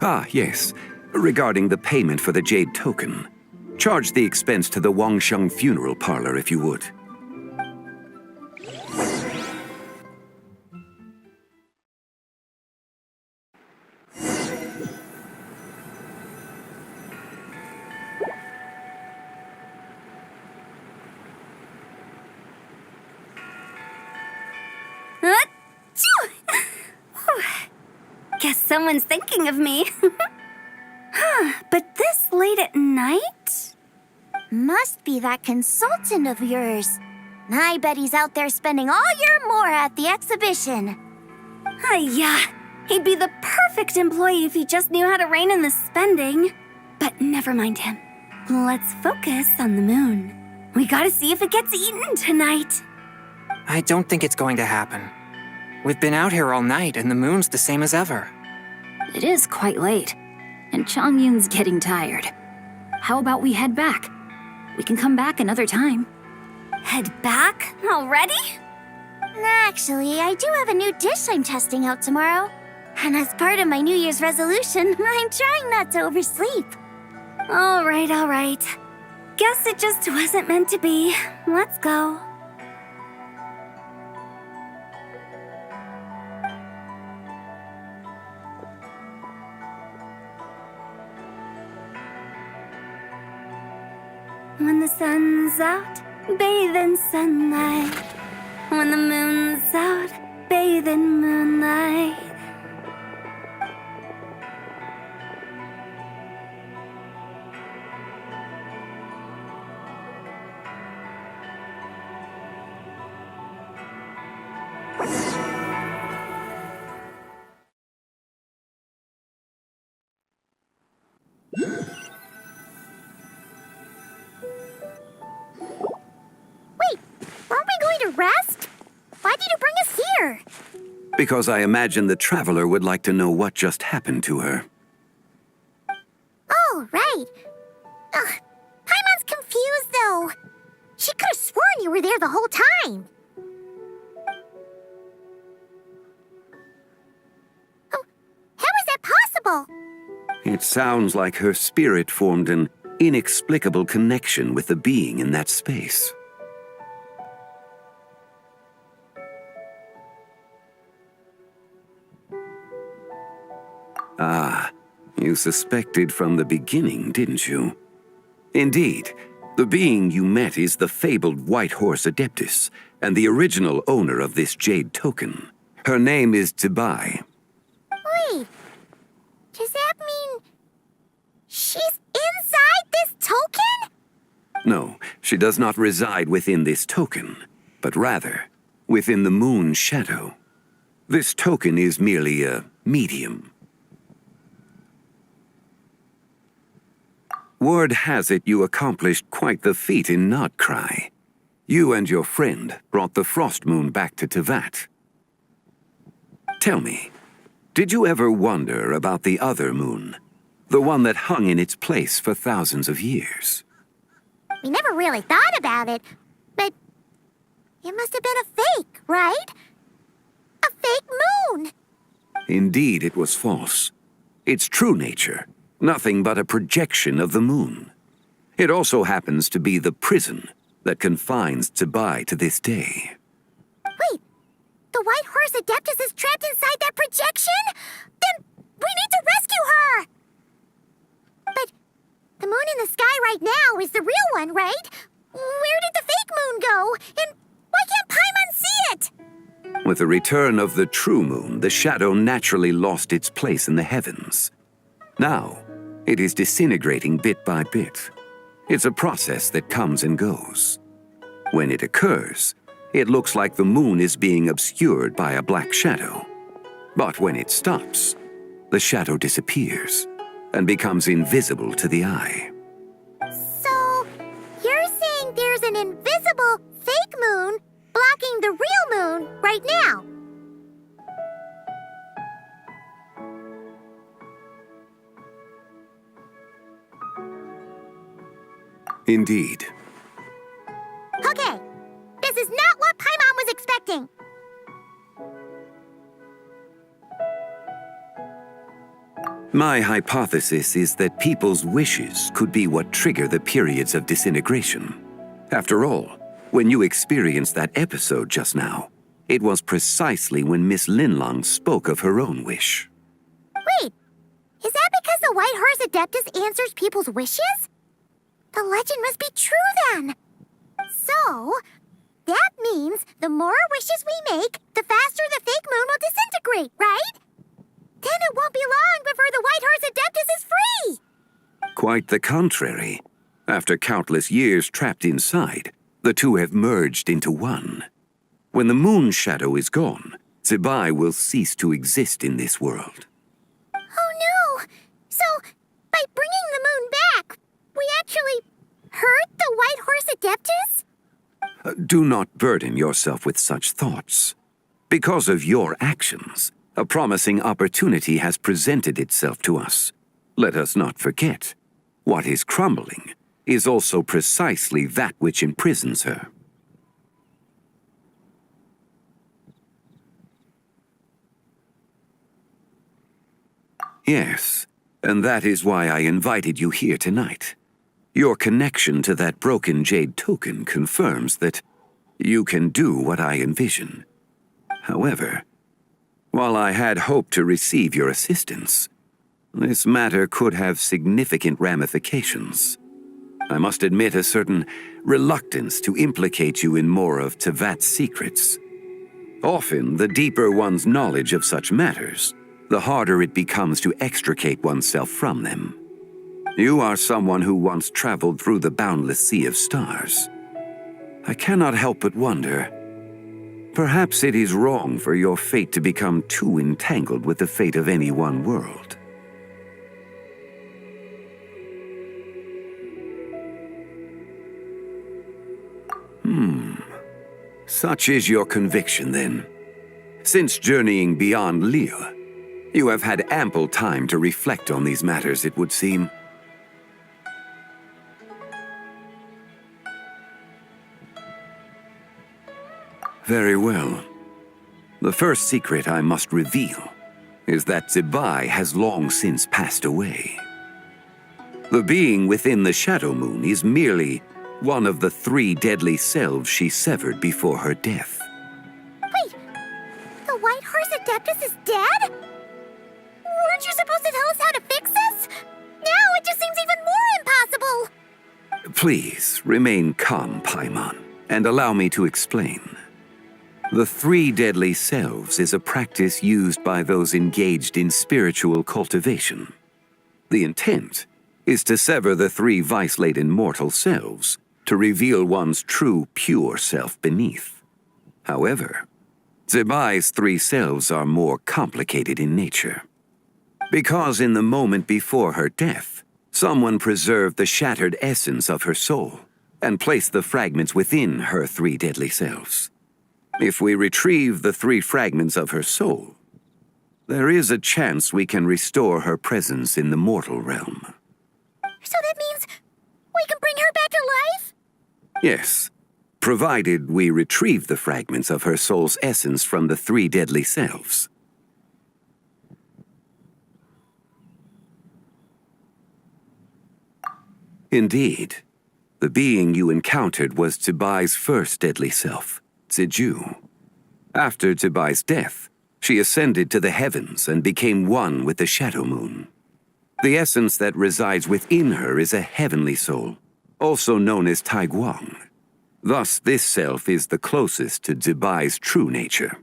Ah, yes. Regarding the payment for the jade token. Charge the expense to the Wangsheng funeral parlor if you would. Guess someone's thinking of me. But this late at night? Must be that consultant of yours. I bet he's out there spending all year more at the exhibition. Yeah, he'd be the perfect employee if he just knew how to rein in the spending. But never mind him. Let's focus on the moon. We gotta see if it gets eaten tonight. I don't think it's going to happen. We've been out here all night and the moon's the same as ever. It is quite late, and Chongyun's getting tired. How about we head back? We can come back another time. Head back? Already? Actually, I do have a new dish I'm testing out tomorrow. And as part of my New Year's resolution, I'm trying not to oversleep. All right. Guess it just wasn't meant to be. Let's go. When the sun's out, bathe in sunlight. When the moon's out, bathe in moonlight. Aren't we going to rest? Why did you bring us here? Because I imagine the traveler would like to know what just happened to her. Oh, right. Paimon's confused, though. She could have sworn you were there the whole time. Oh, how is that possible? It sounds like her spirit formed an inexplicable connection with the being in that space. Ah, you suspected from the beginning, didn't you? Indeed, the being you met is the fabled White Horse Adeptus, and the original owner of this jade token. Her name is Tibai. Wait, does that mean she's inside this token? No, she does not reside within this token, but rather within the moon's shadow. This token is merely a medium. Word has it you accomplished quite the feat in Notcry. You and your friend brought the Frost Moon back to Tevat. Tell me, did you ever wonder about the other moon? The one that hung in its place for thousands of years? We never really thought about it, but it must have been a fake, right? A fake moon! Indeed, it was false. Its true nature, nothing but a projection of the moon. It also happens to be the prison that confines Zibai to this day. Wait, the White Horse Adeptus is trapped inside that projection? Then we need to rescue her! But the moon in the sky right now is the real one, right? Where did the fake moon go? And why can't Paimon see it? With the return of the true moon, the shadow naturally lost its place in the heavens. Now, it is disintegrating bit by bit. It's a process that comes and goes. When it occurs, it looks like the moon is being obscured by a black shadow. But when it stops, the shadow disappears and becomes invisible to the eye. So, you're saying there's an invisible fake moon blocking the real moon right now? Indeed. Okay, this is not what Paimon was expecting. My hypothesis is that people's wishes could be what trigger the periods of disintegration. After all, when you experienced that episode just now, it was precisely when Miss Linlong spoke of her own wish. Wait, is that because the White Horse Adeptus answers people's wishes? The legend must be true then. So, that means the more wishes we make, the faster the fake moon will disintegrate, right? Then it won't be long before the White Horse Adeptus is free! Quite the contrary. After countless years trapped inside, the two have merged into one. When the moon shadow is gone, Zibai will cease to exist in this world. Oh no! So, by bringing the moon back, we actually hurt the White Horse Adeptus? Do not burden yourself with such thoughts. Because of your actions, a promising opportunity has presented itself to us. Let us not forget, what is crumbling is also precisely that which imprisons her. Yes, and that is why I invited you here tonight. Your connection to that broken jade token confirms that you can do what I envision. However, while I had hoped to receive your assistance, this matter could have significant ramifications. I must admit a certain reluctance to implicate you in more of Tevat's secrets. Often, the deeper one's knowledge of such matters, the harder it becomes to extricate oneself from them. You are someone who once traveled through the boundless sea of stars. I cannot help but wonder, perhaps it is wrong for your fate to become too entangled with the fate of any one world. Such is your conviction, then. Since journeying beyond Liyue, you have had ample time to reflect on these matters, it would seem. Very well. The first secret I must reveal is that Zibai has long since passed away. The being within the Shadow Moon is merely one of the 3 deadly selves she severed before her death. Wait, the White Horse Adeptus is dead? Weren't you supposed to tell us how to fix this? Now it just seems even more impossible! Please, remain calm, Paimon, and allow me to explain. The 3 deadly selves is a practice used by those engaged in spiritual cultivation. The intent is to sever the 3 vice-laden mortal selves to reveal one's true, pure self beneath. However, Zibai's 3 selves are more complicated in nature. Because in the moment before her death, someone preserved the shattered essence of her soul and placed the fragments within her 3 deadly selves. If we retrieve the 3 fragments of her soul, there is a chance we can restore her presence in the mortal realm. So that means we can bring her back to life? Yes, provided we retrieve the fragments of her soul's essence from the 3 deadly selves. Indeed, the being you encountered was Tibai's first deadly self, Ziju. After Tibai's death, she ascended to the heavens and became one with the Shadow Moon. The essence that resides within her is a heavenly soul, also known as Taiguang. Thus, this self is the closest to Tibai's true nature.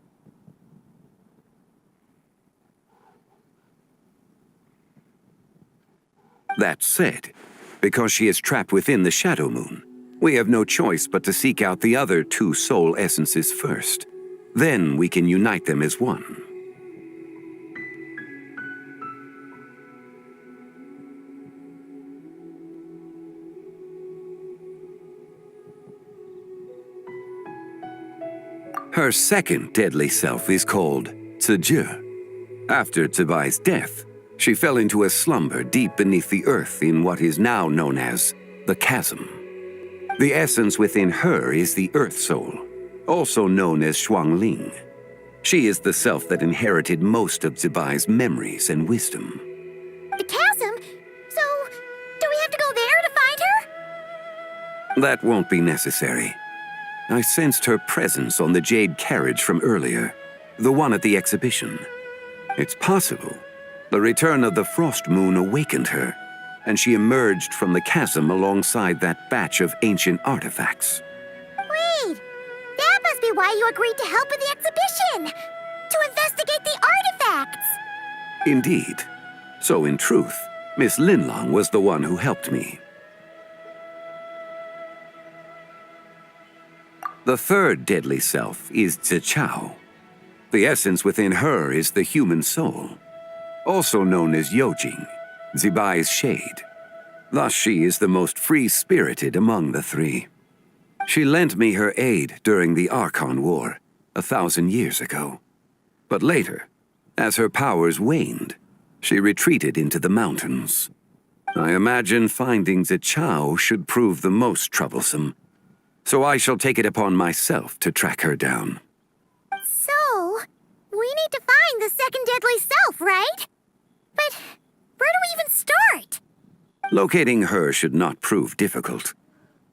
That said, because she is trapped within the Shadow Moon, we have no choice but to seek out the other 2 soul essences first. Then we can unite them as one. Her second deadly self is called Ziju. After Tibai's death, she fell into a slumber deep beneath the earth in what is now known as the Chasm. The essence within her is the Earth Soul, also known as Shuangling. She is the self that inherited most of Tibai's memories and wisdom. The chasm? So, do we have to go there to find her? That won't be necessary. I sensed her presence on the jade carriage from earlier, the one at the exhibition. It's possible the return of the Frost Moon awakened her, and she emerged from the chasm alongside that batch of ancient artifacts. Wait! That must be why you agreed to help with the exhibition! To investigate the artifacts! Indeed. So in truth, Miss Linlong was the one who helped me. The third deadly self is Zichao. The essence within her is the human soul, also known as Yojing, Zibai's shade. Thus she is the most free-spirited among the 3. She lent me her aid during the Archon War, 1,000 years ago. But later, as her powers waned, she retreated into the mountains. I imagine finding Zichao should prove the most troublesome, so I shall take it upon myself to track her down. So, we need to find the second deadly self, right? But where do we even start? Locating her should not prove difficult.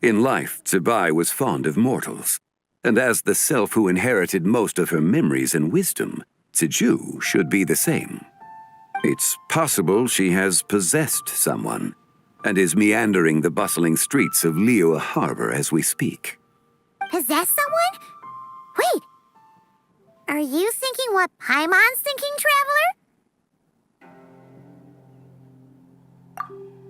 In life, Zibai was fond of mortals, and as the self who inherited most of her memories and wisdom, Ziju should be the same. It's possible she has possessed someone, and is meandering the bustling streets of Liyue Harbor as we speak. Possess someone? Wait! Are you thinking what Paimon's thinking, Traveler?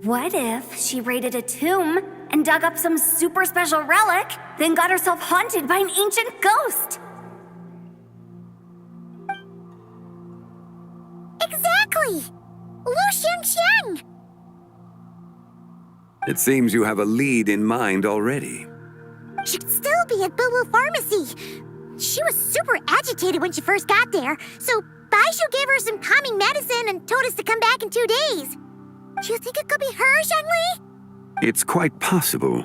What if she raided a tomb and dug up some super special relic, then got herself haunted by an ancient ghost? Exactly! Lu Xiangxiang! It seems you have a lead in mind already. She'd still be at Boo Boo Pharmacy. She was super agitated when she first got there, so Baishu gave her some calming medicine and told us to come back in 2 days. Do you think it could be her, Zhengli? It's quite possible.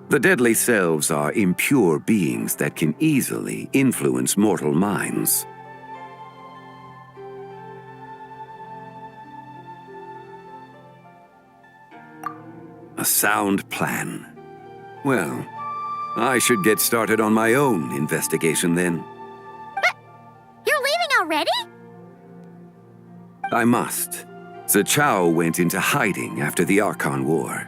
The deadly selves are impure beings that can easily influence mortal minds. A sound plan. Well, I should get started on my own investigation then. But you're leaving already? I must. Zichao went into hiding after the Archon War.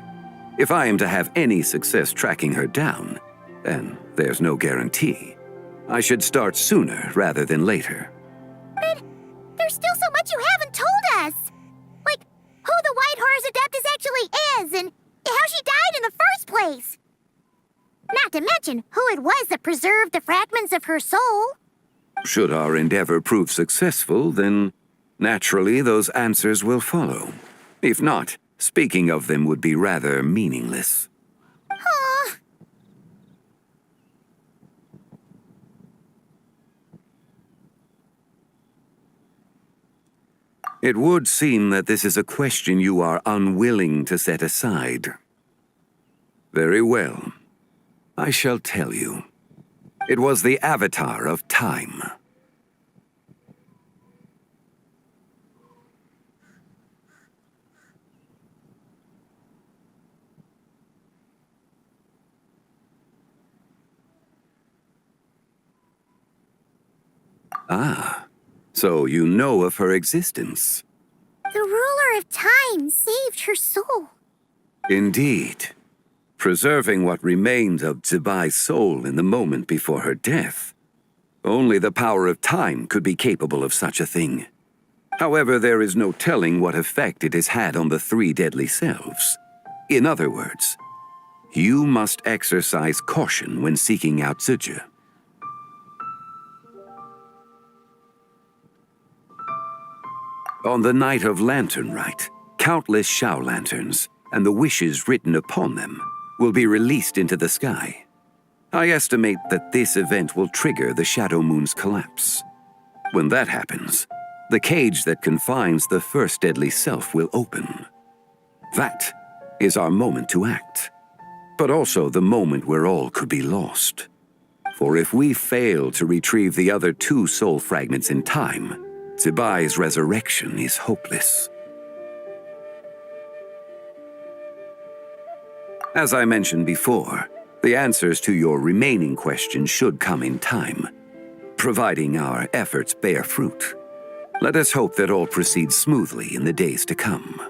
If I am to have any success tracking her down, then there's no guarantee. I should start sooner rather than later. But there's still so much you haven't told us. Like, who the White Horse Adeptus actually is, and how she died in the first place. Not to mention who it was that preserved the fragments of her soul. Should our endeavor prove successful, then naturally those answers will follow. If not, speaking of them would be rather meaningless. Huh. It would seem that this is a question you are unwilling to set aside. Very well. I shall tell you. It was the Avatar of Time. Ah, so you know of her existence. The ruler of time saved her soul. Indeed. Preserving what remained of Zibai's soul in the moment before her death. Only the power of time could be capable of such a thing. However, there is no telling what effect it has had on the three deadly selves. In other words, you must exercise caution when seeking out Zija. On the night of Lanternlit, countless Shao lanterns, and the wishes written upon them, will be released into the sky. I estimate that this event will trigger the Shadow Moon's collapse. When that happens, the cage that confines the first deadly self will open. That is our moment to act, but also the moment where all could be lost. For if we fail to retrieve the other two soul fragments in time, Zibai's resurrection is hopeless. As I mentioned before, the answers to your remaining questions should come in time, providing our efforts bear fruit. Let us hope that all proceeds smoothly in the days to come.